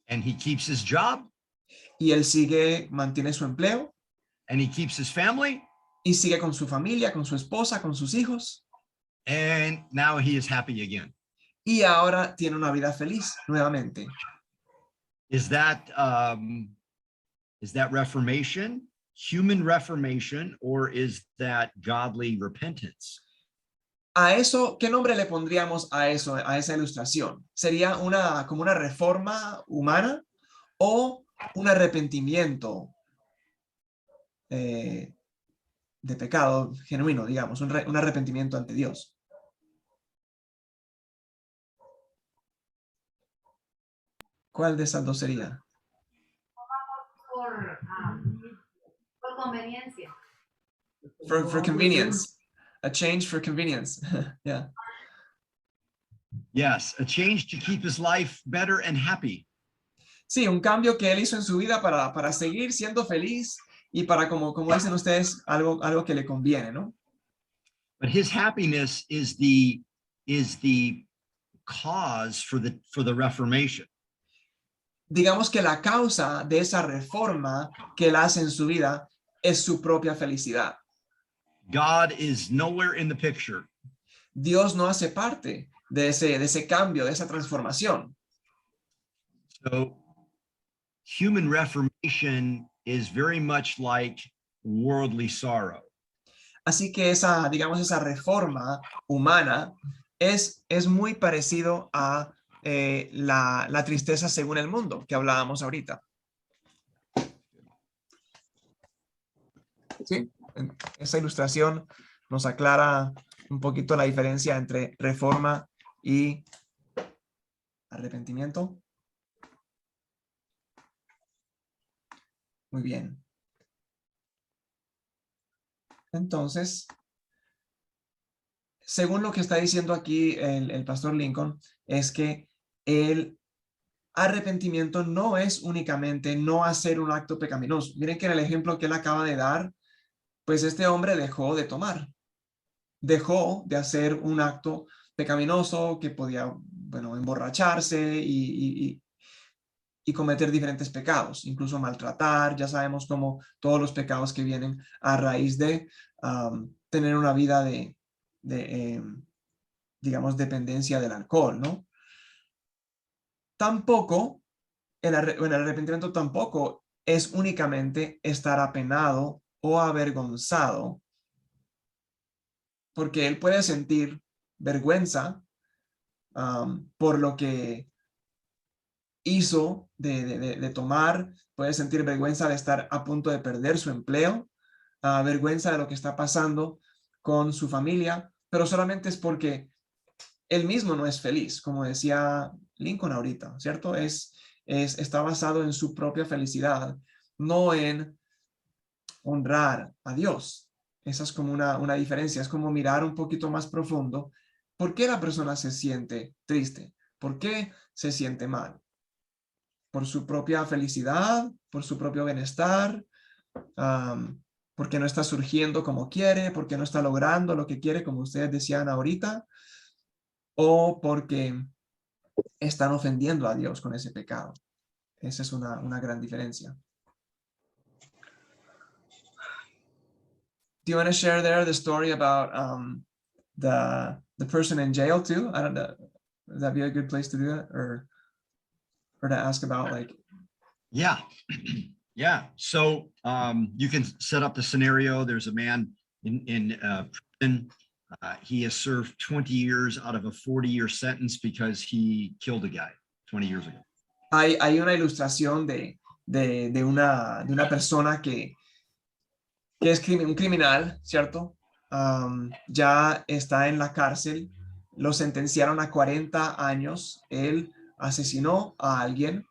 And he keeps his job. Y él mantiene su empleo. And he keeps his family. Y sigue con su familia, con su esposa, con sus hijos. And now he is happy again. Y ahora tiene una vida feliz nuevamente. Is that reformation, human reformation, or is that godly repentance? A eso, ¿qué nombre le pondríamos a eso, a esa ilustración? ¿Sería como una reforma humana o un arrepentimiento de pecado genuino, digamos, un arrepentimiento ante Dios? ¿Cuál de esas dos sería? Por conveniencia. For convenience. A change for convenience. Yeah. Yes, a change to keep his life better and happy. Sí, un cambio que él hizo en su vida para seguir siendo feliz y para, como dicen ustedes, algo que le conviene, ¿no? But his happiness is the cause for the reformation. Digamos que la causa de esa reforma que él hace en su vida es su propia felicidad. God is nowhere in the picture. Dios no hace parte de ese cambio, de esa transformación. So human reformation is very much like worldly sorrow. Así que esa, digamos, esa reforma humana es muy parecido a la tristeza según el mundo que hablábamos ahorita. Sí, esa ilustración nos aclara un poquito la diferencia entre reforma y arrepentimiento. Muy bien. Entonces, según lo que está diciendo aquí el pastor Lincoln, es que el arrepentimiento no es únicamente no hacer un acto pecaminoso. Miren que en el ejemplo que él acaba de dar, pues este hombre dejó de tomar, dejó de hacer un acto pecaminoso que podía, bueno, emborracharse y cometer diferentes pecados, incluso maltratar. Ya sabemos cómo todos los pecados que vienen a raíz de tener una vida de digamos, dependencia del alcohol, ¿no? Tampoco, el arrepentimiento tampoco es únicamente estar apenado o avergonzado, porque él puede sentir vergüenza por lo que hizo de tomar, puede sentir vergüenza de estar a punto de perder su empleo, vergüenza de lo que está pasando con su familia, pero solamente es porque él mismo no es feliz, como decía Lincoln ahorita, ¿cierto? Está basado en su propia felicidad, no en honrar a Dios. Esa es como una diferencia, es como mirar un poquito más profundo. ¿Por qué la persona se siente triste? ¿Por qué se siente mal? ¿Por su propia felicidad? ¿Por su propio bienestar? ¿Porque no está surgiendo como quiere? ¿Porque no está logrando lo que quiere, como ustedes decían ahorita? ¿O porque están ofendiendo a Dios con ese pecado? Esa es una gran diferencia. Do you want to share there the story about the person in jail too? I don't know. Would that be a good place to do that, or to ask about like? Yeah. Yeah. So you can set up the scenario. There's a man in prison. He has served 20 years out of a 40-year sentence because he killed a guy 20 years ago. Hay una ilustración de una persona que es un criminal, ¿cierto? Ya está en la cárcel, lo sentenciaron a 40 años, él asesinó a alguien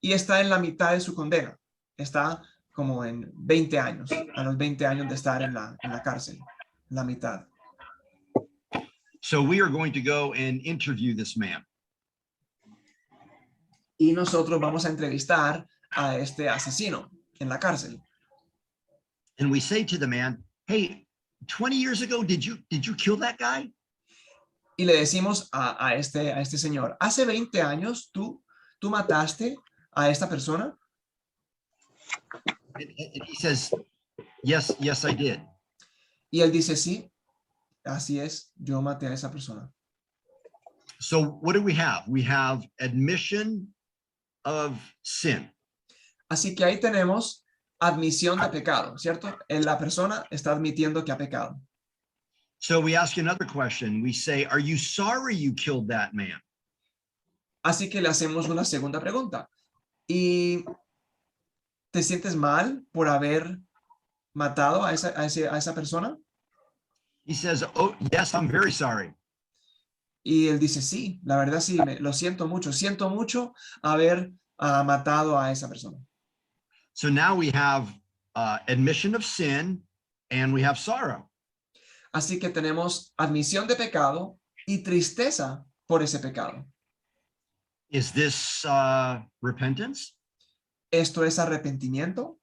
y está en la mitad de su condena, está como en 20 años, a los 20 años de estar en la cárcel, la mitad. So we are going to go and interview this man. Y nosotros vamos a entrevistar a este asesino en la cárcel. And we say to the man, hey, 20 years ago, did you kill that guy? Y le decimos a este señor, ¿hace 20 años tú mataste a esta persona? And he says, yes, I did. Y él dice, sí, así es, yo maté a esa persona. So what do we have? We have admission of sin. Así que ahí tenemos admisión de pecado, ¿cierto? La persona está admitiendo que ha pecado. So we ask another question. We say, are you sorry you killed that man? Así que le hacemos una segunda pregunta. ¿Y te sientes mal por haber matado a esa persona? He says, oh, yes, I'm very sorry. Y él dice, sí, la verdad sí, lo siento mucho haber matado a esa persona. So now we have admission of sin and we have sorrow. Así que tenemos admisión de pecado y tristeza por ese pecado. Is this repentance? ¿Esto es arrepentimiento?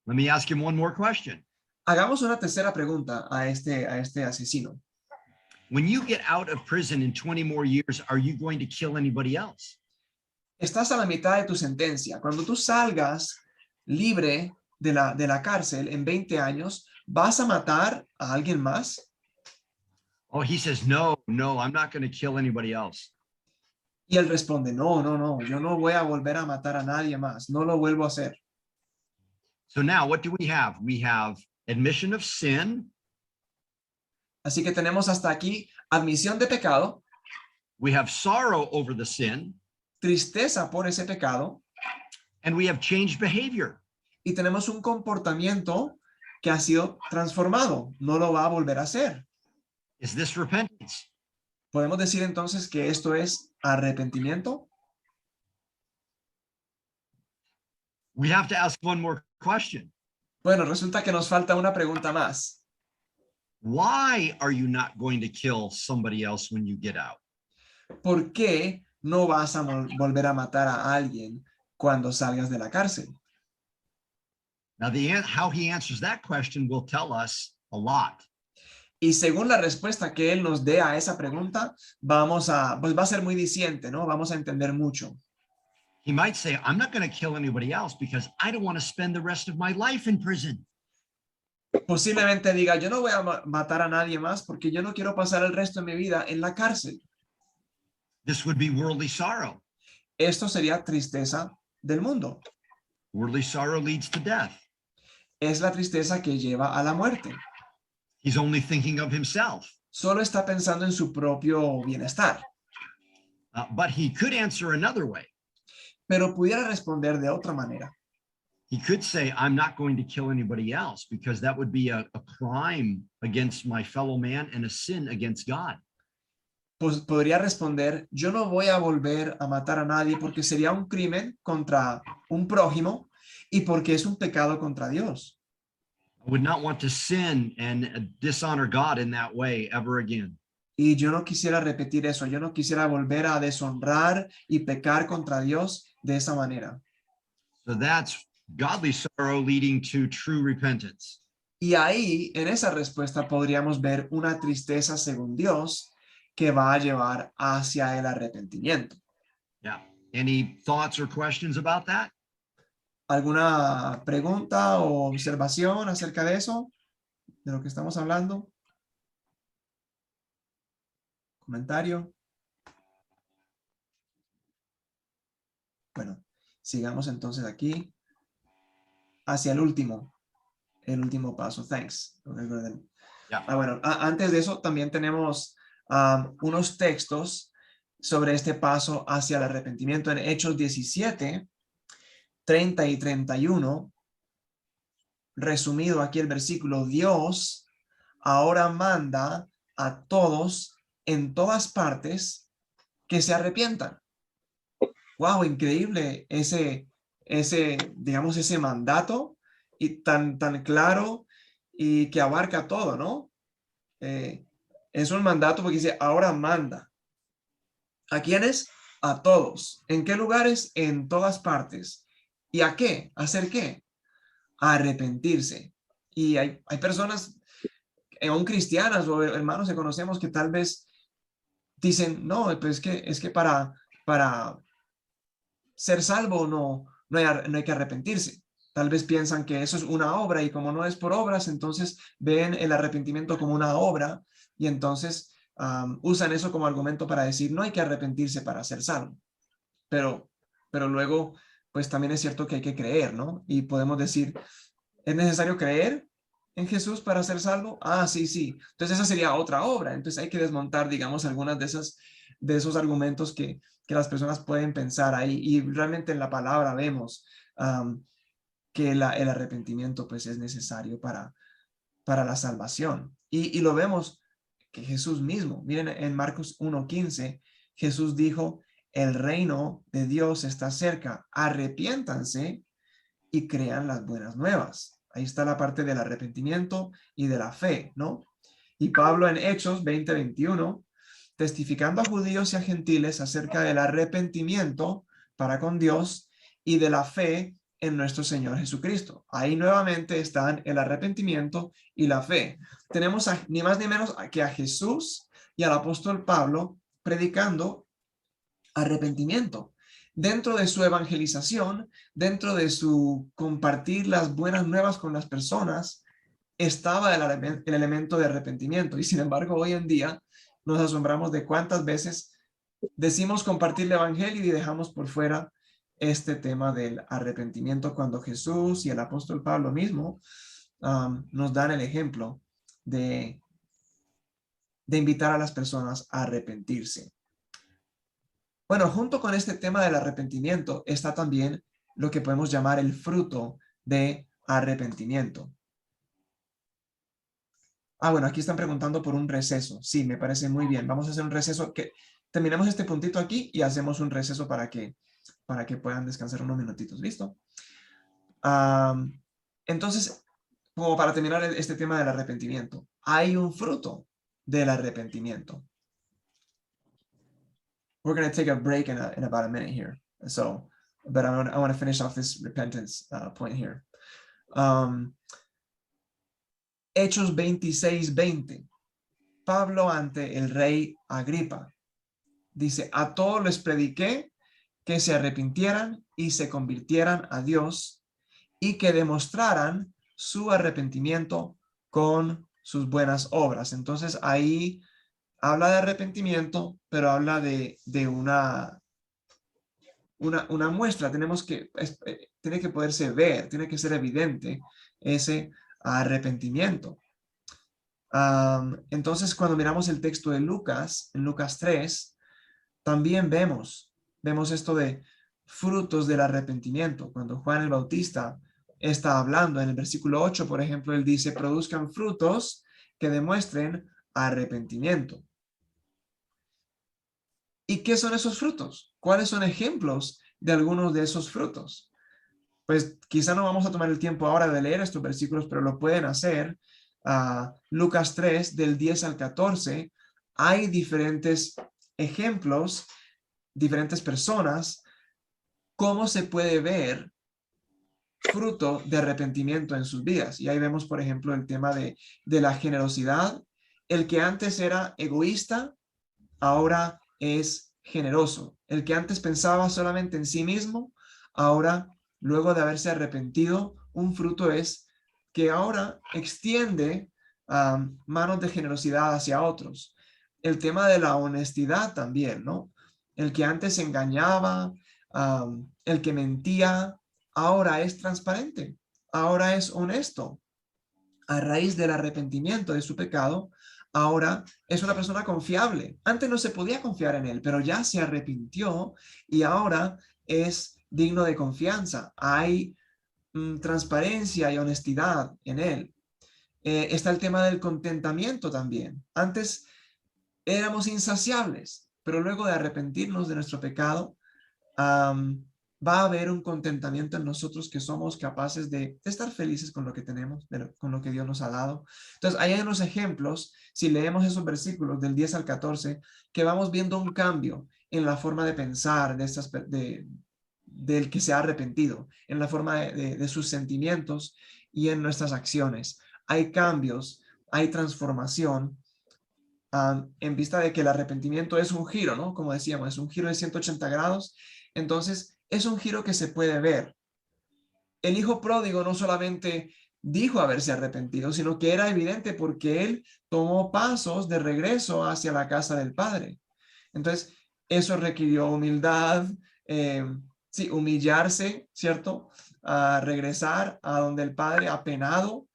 Let me ask him one more question. Hagamos una tercera pregunta a este asesino. When you get out of prison in 20 more years, are you going to kill anybody else? Estás a la mitad de tu sentencia. Cuando tú salgas libre de la cárcel en 20 años, ¿vas a matar a alguien más? Oh, he says, no, I'm not going to kill anybody else. Y él responde, no, yo no voy a volver a matar a nadie más. No lo vuelvo a hacer. So now what do we have? We have admission of sin. Así que tenemos hasta aquí admisión de pecado, We have sorrow over the sin, tristeza por ese pecado, and we have changed behavior. y tenemos un comportamiento que ha sido transformado, no lo va a volver a hacer. Is this repentance? ¿Podemos decir entonces que esto es arrepentimiento? We have to ask one more question. Bueno, resulta que nos falta una pregunta más. Why are you not going to kill somebody else when you get out? ¿Por qué no vas a volver a matar a alguien cuando salgas de la cárcel? Now, how he answers that question will tell us a lot. Y según la respuesta que él nos dé a esa pregunta, pues va a ser muy diciente, ¿no? Vamos a entender mucho. He might say, I'm not going to kill anybody else because I don't want to spend the rest of my life in prison. Posiblemente diga, yo no voy a matar a nadie más porque yo no quiero pasar el resto de mi vida en la cárcel. This would be worldly sorrow. Esto sería tristeza del mundo. Worldly sorrow leads to death. Es la tristeza que lleva a la muerte. He's only thinking of himself. Solo está pensando en su propio bienestar. But he could answer another way. Pero pudiera responder de otra manera. He could say, I'm not going to kill anybody else because that would be a crime against my fellow man and a sin against God. Pues podría responder, yo no voy a volver a matar a nadie porque sería un crimen contra un prójimo y porque es un pecado contra Dios. I would not want to sin and dishonor God in that way ever again. Y yo no quisiera repetir eso, yo no quisiera volver a deshonrar y pecar contra Dios de esa manera. So that's godly sorrow leading to true repentance. Y ahí, en esa respuesta, podríamos ver una tristeza según Dios que va a llevar hacia el arrepentimiento. Yeah. Any thoughts or questions about that? ¿Alguna pregunta o observación acerca de eso? ¿De lo que estamos hablando? ¿Comentario? Bueno, sigamos entonces aquí hacia el último paso. Thanks. Yeah. Bueno, antes de eso también tenemos unos textos sobre este paso hacia el arrepentimiento en Hechos 17, 30 y 31. Resumido aquí el versículo, Dios ahora manda a todos en todas partes que se arrepientan. Wow, increíble digamos, ese mandato y tan claro y que abarca todo, ¿no? Es un mandato porque dice, ahora manda. ¿A quiénes? A todos. ¿En qué lugares? En todas partes. ¿Y a qué? ¿A hacer qué? A arrepentirse. Y hay personas, aún cristianas o hermanos que conocemos que tal vez dicen, no, pues es que para ser salvo no hay que arrepentirse. Tal vez piensan que eso es una obra y como no es por obras, entonces ven el arrepentimiento como una obra y entonces usan eso como argumento para decir no hay que arrepentirse para ser salvo. Pero luego, pues también es cierto que hay que creer, ¿no? Y podemos decir, ¿es necesario creer en Jesús para ser salvo? Ah, sí. Entonces esa sería otra obra. Entonces hay que desmontar, digamos, algunas de esos argumentos que las personas pueden pensar ahí. Y realmente en la palabra vemos que el arrepentimiento pues es necesario para la salvación. Y lo vemos que Jesús mismo, miren en Marcos 1:15, Jesús dijo, el reino de Dios está cerca, arrepiéntanse y crean las buenas nuevas. Ahí está la parte del arrepentimiento y de la fe, ¿no? Y Pablo en Hechos 20:21, testificando a judíos y a gentiles acerca del arrepentimiento para con Dios y de la fe en nuestro Señor Jesucristo. Ahí nuevamente están el arrepentimiento y la fe. Tenemos ni más ni menos que a Jesús y al apóstol Pablo predicando arrepentimiento. Dentro de su evangelización, dentro de su compartir las buenas nuevas con las personas, estaba el elemento de arrepentimiento. Y sin embargo, hoy en día nos asombramos de cuántas veces decimos compartir el evangelio y dejamos por fuera este tema del arrepentimiento cuando Jesús y el apóstol Pablo mismo nos dan el ejemplo de invitar a las personas a arrepentirse. Bueno, junto con este tema del arrepentimiento está también lo que podemos llamar el fruto de arrepentimiento. Bueno, aquí están preguntando por un receso. Sí, me parece muy bien. Vamos a hacer un receso. Terminemos este puntito aquí y hacemos un receso para que puedan descansar unos minutitos. ¿Listo? Entonces, como para terminar este tema del arrepentimiento, hay un fruto del arrepentimiento. We're going to take a break in about a minute here. So, but I want to finish off this repentance point here. Hechos 26:20. Pablo ante el rey Agripa. Dice, a todos les prediqué que se arrepintieran y se convirtieran a Dios y que demostraran su arrepentimiento con sus buenas obras. Entonces ahí habla de arrepentimiento, pero habla de una muestra. Tiene que poderse ver, tiene que ser evidente ese arrepentimiento. Entonces, cuando miramos el texto de Lucas, en Lucas 3, también vemos esto de frutos del arrepentimiento. Cuando Juan el Bautista está hablando en el versículo 8, por ejemplo, él dice, produzcan frutos que demuestren arrepentimiento. ¿Y qué son esos frutos? ¿Cuáles son ejemplos de algunos de esos frutos? Pues quizá no vamos a tomar el tiempo ahora de leer estos versículos, pero lo pueden hacer. Lucas 3, del 10 al 14, hay diferentes ejemplos, diferentes personas, cómo se puede ver fruto de arrepentimiento en sus vidas. Y ahí vemos, por ejemplo, el tema de la generosidad. El que antes era egoísta, ahora es generoso. El que antes pensaba solamente en sí mismo, ahora, luego de haberse arrepentido, un fruto es que ahora extiende manos de generosidad hacia otros. El tema de la honestidad también, ¿no? El que antes engañaba, el que mentía, ahora es transparente, ahora es honesto. A raíz del arrepentimiento de su pecado, ahora es una persona confiable. Antes no se podía confiar en él, pero ya se arrepintió y ahora es digno de confianza. Hay transparencia y honestidad en él. Está el tema del contentamiento también. Antes éramos insaciables, pero luego de arrepentirnos de nuestro pecado, va a haber un contentamiento en nosotros que somos capaces de estar felices con lo que tenemos, con lo que Dios nos ha dado. Entonces, ahí hay unos ejemplos, si leemos esos versículos del 10 al 14, que vamos viendo un cambio en la forma de pensar del que se ha arrepentido, en la forma de sus sentimientos y en nuestras acciones. Hay cambios, hay transformación, en vista de que el arrepentimiento es un giro, ¿no? Como decíamos, es un giro de 180 grados. Entonces, es un giro que se puede ver. El hijo pródigo no solamente dijo haberse arrepentido, sino que era evidente porque él tomó pasos de regreso hacia la casa del padre. Entonces, eso requirió humildad, sí, humillarse, ¿cierto? A regresar a donde el padre apenado,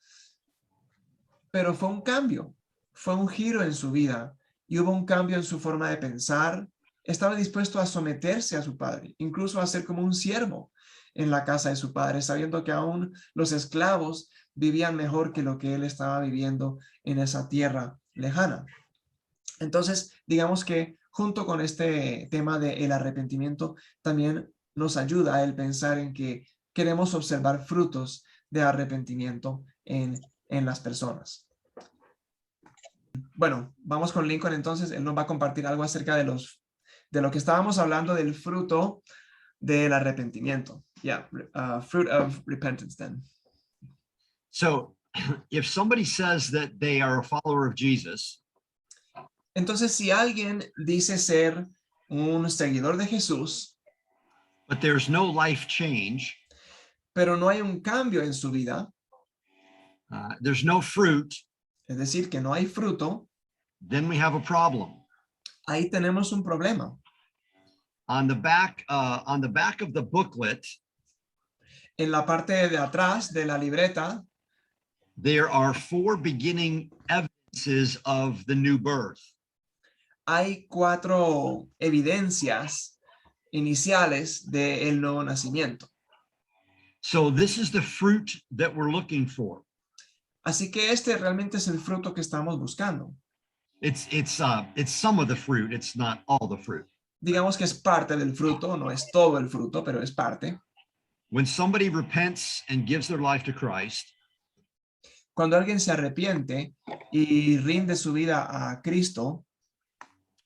pero fue un cambio, fue un giro en su vida y hubo un cambio en su forma de pensar. Estaba dispuesto a someterse a su padre, incluso a ser como un siervo en la casa de su padre, sabiendo que aún los esclavos vivían mejor que lo que él estaba viviendo en esa tierra lejana. Entonces, digamos que junto con este tema del arrepentimiento, también nos ayuda a el pensar en que queremos observar frutos de arrepentimiento en las personas. Bueno, vamos con Lincoln entonces. Él nos va a compartir algo acerca de lo que estábamos hablando del fruto del arrepentimiento. Yeah, fruit of repentance then. So if somebody says that they are a follower of Jesus, entonces si alguien dice ser un seguidor de Jesús, but there's no life change, pero no hay un cambio en su vida, there's no fruit, es decir, que no hay fruto, then we have a problem. ahí tenemos un problema. on the back of the booklet, En la parte de atrás de la libreta there are 4 beginning evidences of the new birth. hay 4 evidencias iniciales del nuevo nacimiento. So this is the fruit that we're looking for. Así que este realmente es el fruto que estamos buscando. It's some of the fruit. It's not all the fruit. Digamos que es parte del fruto, no es todo el fruto, pero es parte. When somebody repents and gives their life to Christ, Cuando alguien se arrepiente y rinde su vida a Cristo,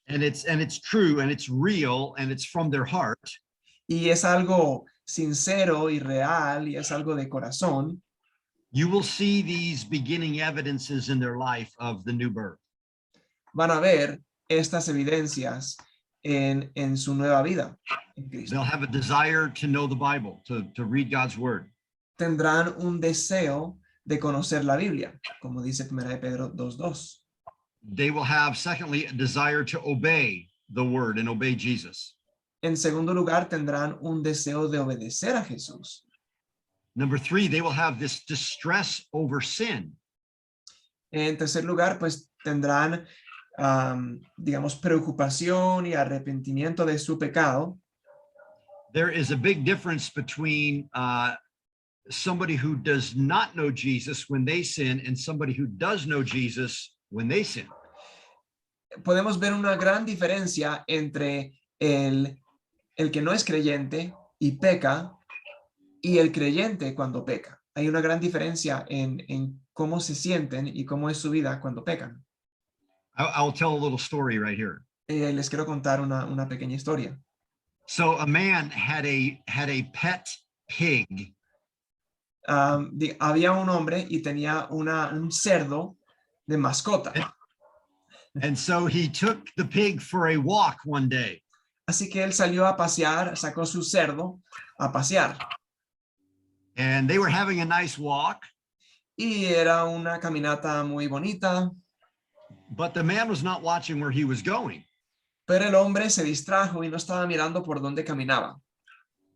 and it's true and it's real and it's from their heart, y es algo sincero y real y es algo de corazón, you will see these beginning evidences in their life of the new birth. van a ver estas evidencias en su nueva vida en Cristo. They'll have a desire to know the Bible, to read God's word. Tendrán un deseo de conocer la Biblia, como dice 1 de Pedro 2:2. They will have, secondly, a desire to obey the word and obey Jesus. En segundo lugar, tendrán un deseo de obedecer a Jesús. Number 3, they will have this distress over sin. En tercer lugar, pues tendrán, digamos, preocupación y arrepentimiento de su pecado. There is a big difference between somebody who does not know Jesus when they sin and somebody who does know Jesus when they sin. Podemos ver una gran diferencia entre el que no es creyente y peca y el creyente cuando peca. Hay una gran diferencia en cómo se sienten y cómo es su vida cuando pecan. I'll tell a little story right here. Les quiero contar una pequeña historia. So a man had a pet pig. Había un hombre y tenía un cerdo de mascota. And so he took the pig for a walk one day. Así que él salió a pasear, sacó su cerdo a pasear. And they were having a nice walk. Y era una caminata muy bonita. But the man was not watching where he was going. Pero el hombre se distrajo y no estaba mirando por dónde caminaba.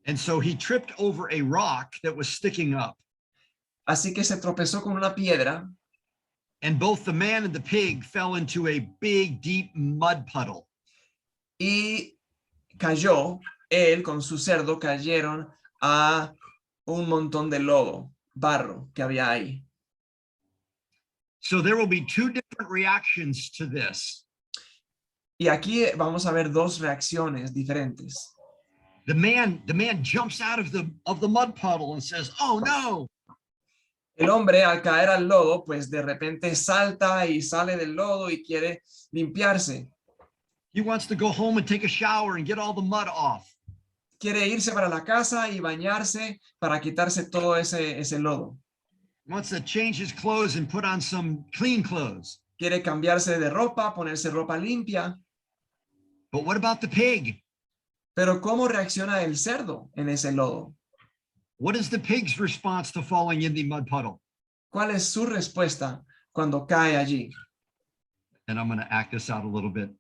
And so he tripped over a rock that was sticking up. Así que se tropezó con una piedra. And both the man and the pig fell into a big, deep mud puddle. Y cayó, él con su cerdo cayeron a un montón de lodo, barro que había ahí. So there will be 2 different reactions to this. Y aquí vamos a ver 2 reacciones diferentes. The man jumps out of the mud puddle and says, "Oh no." El hombre al caer al lodo, pues de repente salta y sale del lodo y quiere limpiarse. He wants to go home and take a shower and get all the mud off. Quiere irse para la casa y bañarse para quitarse todo ese lodo. He wants to change his clothes and put on some clean clothes. Quiere cambiarse de ropa, ponerse ropa limpia. But what about the pig? Pero ¿cómo reacciona el cerdo en ese lodo? What is the pig's response to falling in the mud puddle? ¿Cuál es su respuesta cuando cae allí? And I'm going to act this out a little bit.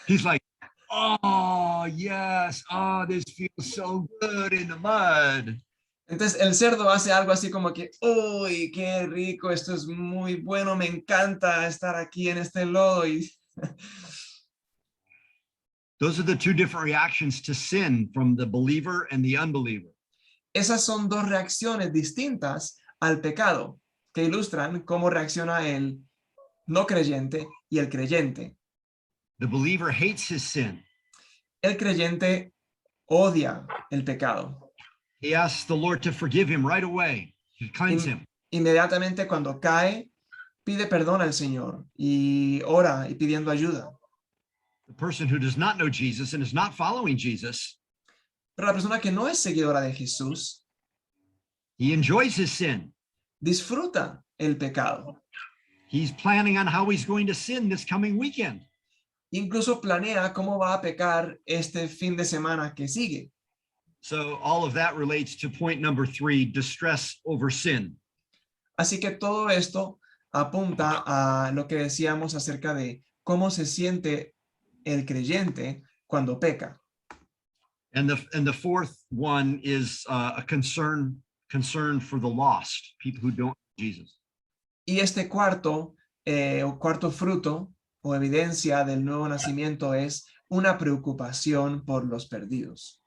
He's like, "Oh, yes. Oh, this feels so good in the mud." Entonces el cerdo hace algo así como que, uy, qué rico, esto es muy bueno, me encanta estar aquí en este lodo. Y Those are the 2 different reactions to sin from the believer and the unbeliever. esas son 2 reacciones distintas al pecado que ilustran cómo reacciona el no creyente y el creyente. The believer hates his sin. El creyente odia el pecado. He asks the Lord to forgive him right away, to cleanse him. Inmediatamente cuando cae, pide perdón al Señor y ora y pidiendo ayuda. The person who does not know Jesus and is not following Jesus, Pero la persona que no es seguidora de Jesús he enjoys his sin. disfruta el pecado. He's planning on how he's going to sin this coming weekend. Incluso planea cómo va a pecar este fin de semana que sigue. So all of that relates to point number 3, distress over sin. Así que todo esto apunta a lo que decíamos acerca de cómo se siente el creyente cuando peca. And the fourth one is a concern for the lost, people who don't know Jesus. Y este cuarto fruto o evidencia del nuevo nacimiento es una preocupación por los perdidos.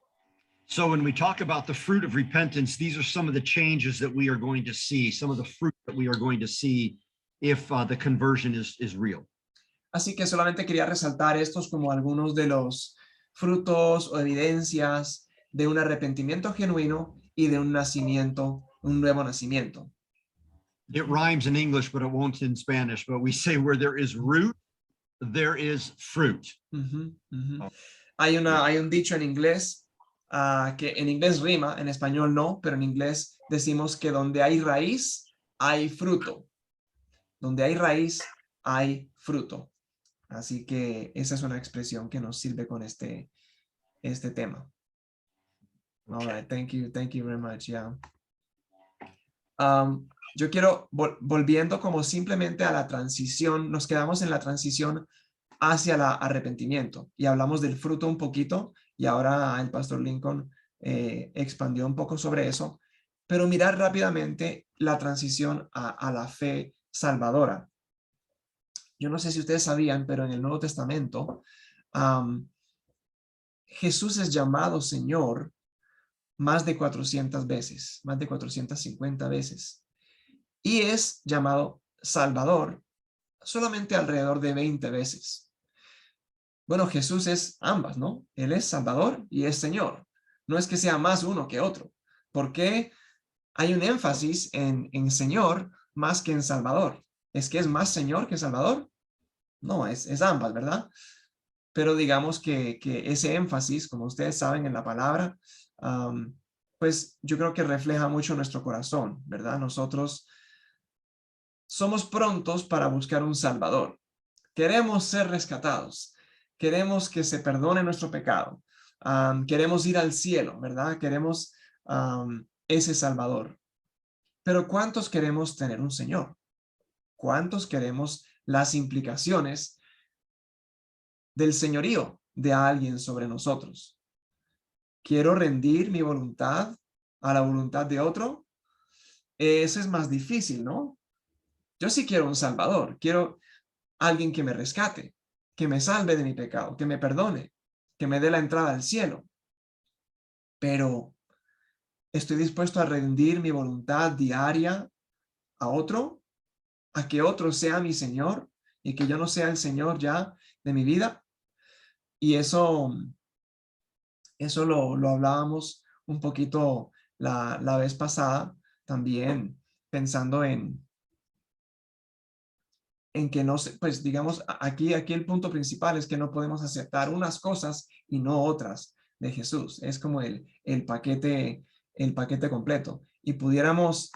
So when we talk about the fruit of repentance, these are some of the changes that we are going to see, some of the fruit that we are going to see if the conversion is real. Así que solamente quería resaltar estos como algunos de los frutos o evidencias de un arrepentimiento genuino y de un nacimiento, un nuevo nacimiento. It rhymes in English, but it won't in Spanish. But we say where there is root, there is fruit. Hay un dicho en inglés que en inglés rima, en español no, pero en inglés decimos que donde hay raíz, hay fruto. Donde hay raíz, hay fruto. Así que esa es una expresión que nos sirve con este tema. All right, thank you very much, yeah. Yo quiero, volviendo como simplemente a la transición, nos quedamos en la transición hacia el arrepentimiento y hablamos del fruto un poquito y ahora el pastor Lincoln expandió un poco sobre eso, pero mirar rápidamente la transición a la fe salvadora. Yo no sé si ustedes sabían, pero en el Nuevo Testamento Jesús es llamado Señor más de 400 veces, más de 450 veces. Y es llamado Salvador solamente alrededor de 20 veces. Bueno, Jesús es ambas, ¿no? Él es Salvador y es Señor. No es que sea más uno que otro. ¿Por qué hay un énfasis en Señor más que en Salvador? ¿Es que es más Señor que Salvador? No, es ambas, ¿verdad? Pero digamos que ese énfasis, como ustedes saben en la palabra, pues yo creo que refleja mucho nuestro corazón, ¿verdad? Nosotros somos prontos para buscar un Salvador. Queremos ser rescatados. Queremos que se perdone nuestro pecado. Queremos ir al cielo, ¿verdad? Queremos ese Salvador. Pero ¿cuántos queremos tener un Señor? ¿Cuántos queremos las implicaciones del señorío de alguien sobre nosotros? ¿Quiero rendir mi voluntad a la voluntad de otro? Eso es más difícil, ¿no? Yo sí quiero un Salvador. Quiero alguien que me rescate, que me salve de mi pecado, que me perdone, que me dé la entrada al cielo. Pero ¿estoy dispuesto a rendir mi voluntad diaria a otro? ¿A que otro sea mi Señor y que yo no sea el Señor ya de mi vida? Y eso lo hablábamos un poquito la vez pasada, también pensando en que no sé, pues digamos, aquí el punto principal es que no podemos aceptar unas cosas y no otras de Jesús. Es como el paquete completo. Y pudiéramos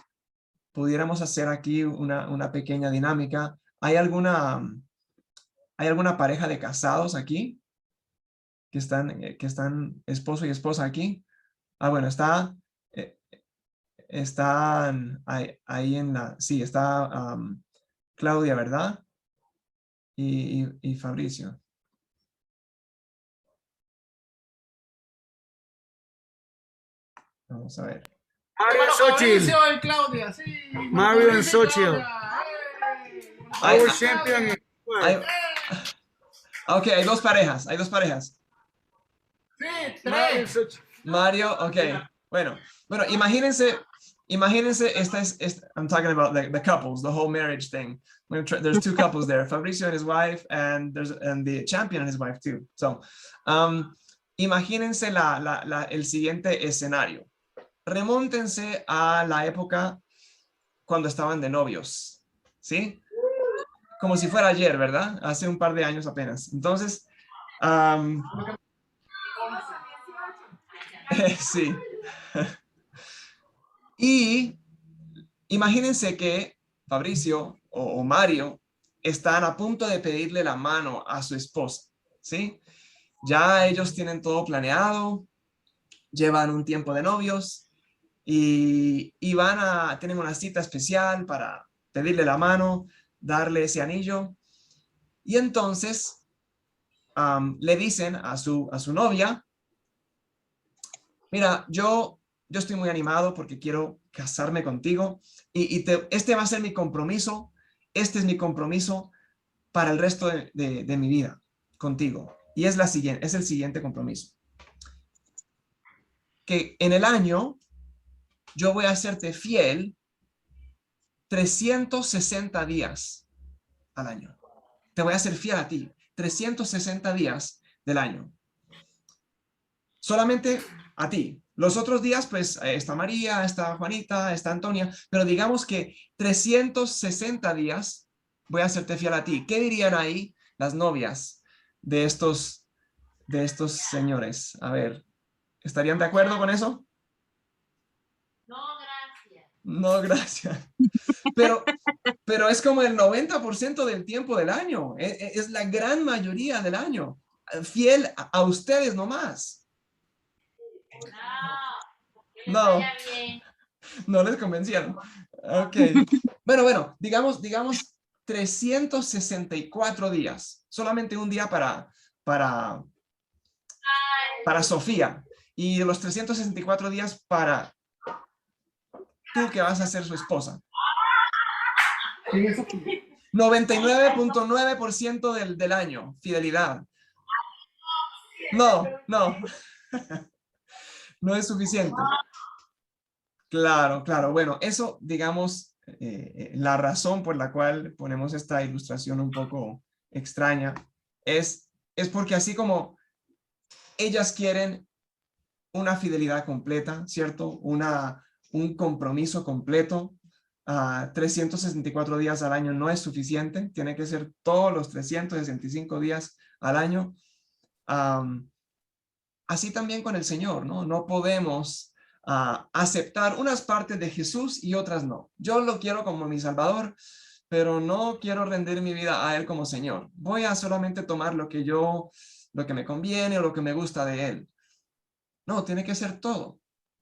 hacer aquí una pequeña dinámica. ¿Hay alguna pareja de casados aquí? Que están esposo y esposa aquí. Bueno, están ahí en sí, está Claudia, ¿verdad? Y Fabricio. Vamos a ver. Mario y Xochitl. Y Claudia, sí. Mario y Xochitl. Our champion. Ok, hay dos parejas. Sí, tres. Mario, ok. Bueno, imagínense, I'm talking about the couples, the whole marriage thing. There's two couples there, Fabricio and his wife, and the champion and his wife too. So, imagínense el siguiente escenario. Remóntense a la época cuando estaban de novios, ¿sí? Como si fuera ayer, ¿verdad? Hace un par de años apenas. Entonces, sí. Y imagínense que Fabricio o Mario están a punto de pedirle la mano a su esposa, ¿sí? Ya ellos tienen todo planeado, llevan un tiempo de novios y tienen una cita especial para pedirle la mano, darle ese anillo. Y entonces le dicen a su novia, Mira, yo estoy muy animado porque quiero casarme contigo este va a ser mi compromiso. Este es mi compromiso para el resto de mi vida contigo. Y es el siguiente compromiso. Que en el año yo voy a hacerte fiel 360 días al año. Te voy a ser fiel a ti 360 días del año. Solamente a ti. Los otros días, pues, está María, está Juanita, está Antonia, pero digamos que 360 días voy a hacerte fiel a ti. ¿Qué dirían ahí las novias de estos señores? A ver, ¿estarían de acuerdo con eso? No, gracias. No, gracias. Pero es como el 90% del tiempo del año. Es la gran mayoría del año. Fiel a ustedes nomás. No, no les convencieron. Ok. Bueno, digamos 364 días. Solamente un día para Sofía. Y los 364 días para tú, que vas a ser su esposa. 99.9% del año, fidelidad. No. No es suficiente. Claro. Bueno, eso, digamos, la razón por la cual ponemos esta ilustración un poco extraña es porque así como ellas quieren una fidelidad completa, ¿cierto? Un compromiso completo. 364 días al año no es suficiente, tiene que ser todos los 365 días al año. Así también con el Señor, ¿no? No podemos aceptar unas partes de Jesús y otras no. Yo lo quiero como mi Salvador, pero no quiero rendir mi vida a Él como Señor. Voy a solamente tomar lo que me conviene o lo que me gusta de Él. No, tiene que ser todo.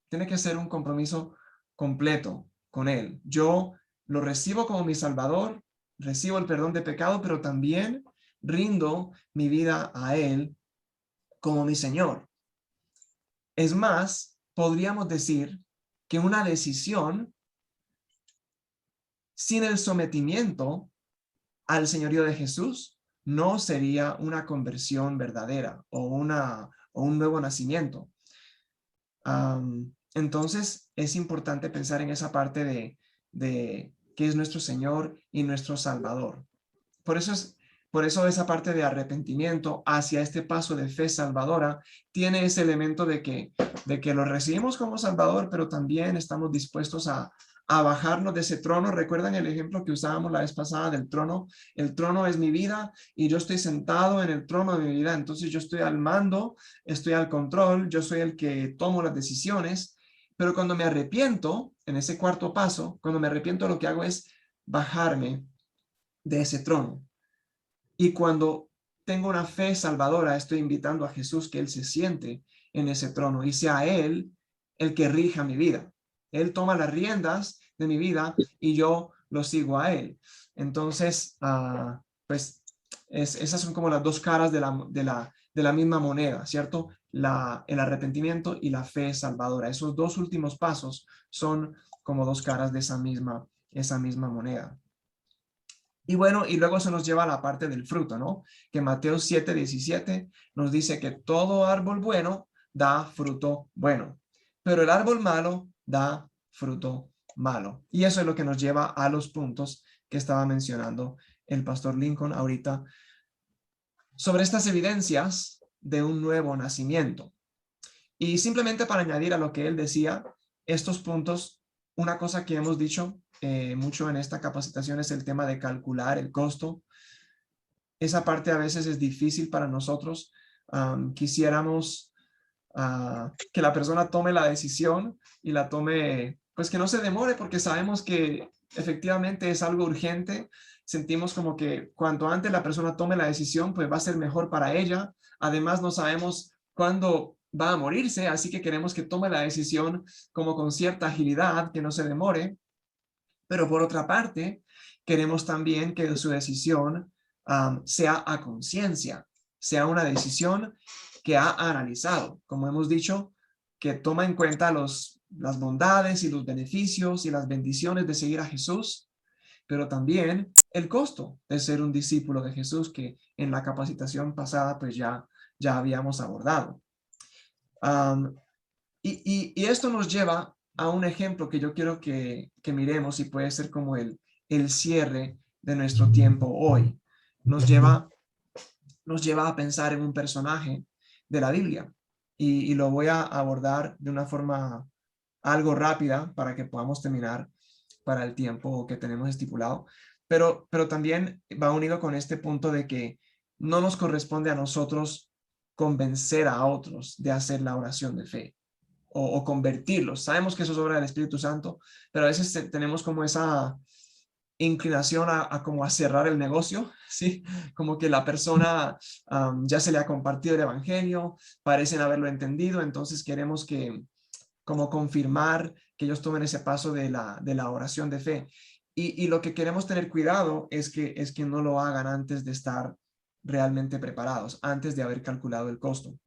Tiene que ser un compromiso completo con Él. Yo lo recibo como mi Salvador, recibo el perdón de pecado, pero también rindo mi vida a Él como mi Señor. Es más, podríamos decir que una decisión sin el sometimiento al señorío de Jesús no sería una conversión verdadera o un nuevo nacimiento. Entonces, es importante pensar en esa parte de que es nuestro Señor y nuestro Salvador. Por eso esa parte de arrepentimiento hacia este paso de fe salvadora tiene ese elemento de que lo recibimos como Salvador, pero también estamos dispuestos a bajarnos de ese trono. ¿Recuerdan el ejemplo que usábamos la vez pasada del trono? El trono es mi vida y yo estoy sentado en el trono de mi vida. Entonces yo estoy al mando, estoy al control, yo soy el que tomo las decisiones. Pero cuando me arrepiento, en ese cuarto paso, cuando me arrepiento, lo que hago es bajarme de ese trono. Y cuando tengo una fe salvadora, estoy invitando a Jesús que Él se siente en ese trono y sea Él el que rija mi vida. Él toma las riendas de mi vida y yo lo sigo a Él. Entonces, pues esas son como las dos caras de la misma moneda, ¿cierto? El arrepentimiento y la fe salvadora. Esos dos últimos pasos son como dos caras de esa misma moneda. Y bueno, y luego se nos lleva a la parte del fruto, ¿no? Que Mateo 7:17 nos dice que todo árbol bueno da fruto bueno, pero el árbol malo da fruto malo. Y eso es lo que nos lleva a los puntos que estaba mencionando el pastor Lincoln ahorita sobre estas evidencias de un nuevo nacimiento. Y simplemente para añadir a lo que él decía, estos puntos, una cosa que hemos dicho mucho en esta capacitación es el tema de calcular el costo. Esa parte a veces es difícil para nosotros. Quisiéramos que la persona tome la decisión y la tome, pues que no se demore, porque sabemos que efectivamente es algo urgente. Sentimos como que cuanto antes la persona tome la decisión, pues va a ser mejor para ella. Además, no sabemos cuándo va a morirse, así que queremos que tome la decisión como con cierta agilidad, que no se demore. Pero por otra parte, queremos también que su decisión sea a conciencia, sea una decisión que ha analizado. Como hemos dicho, que toma en cuenta las bondades y los beneficios y las bendiciones de seguir a Jesús, pero también el costo de ser un discípulo de Jesús, que en la capacitación pasada pues ya habíamos abordado. Y esto nos lleva a un ejemplo que yo quiero que miremos, y puede ser como el cierre de nuestro tiempo hoy. Nos lleva a pensar en un personaje de la Biblia, y lo voy a abordar de una forma algo rápida para que podamos terminar para el tiempo que tenemos estipulado, pero también va unido con este punto de que no nos corresponde a nosotros convencer a otros de hacer la oración de fe o convertirlos. Sabemos que eso es obra del Espíritu Santo, pero a veces tenemos como esa inclinación a cerrar el negocio, ¿sí? Como que la persona ya se le ha compartido el evangelio, parecen haberlo entendido, entonces queremos como confirmar que ellos tomen ese paso de la oración de fe. Y lo que queremos tener cuidado es que no lo hagan antes de estar realmente preparados, antes de haber calculado el costo.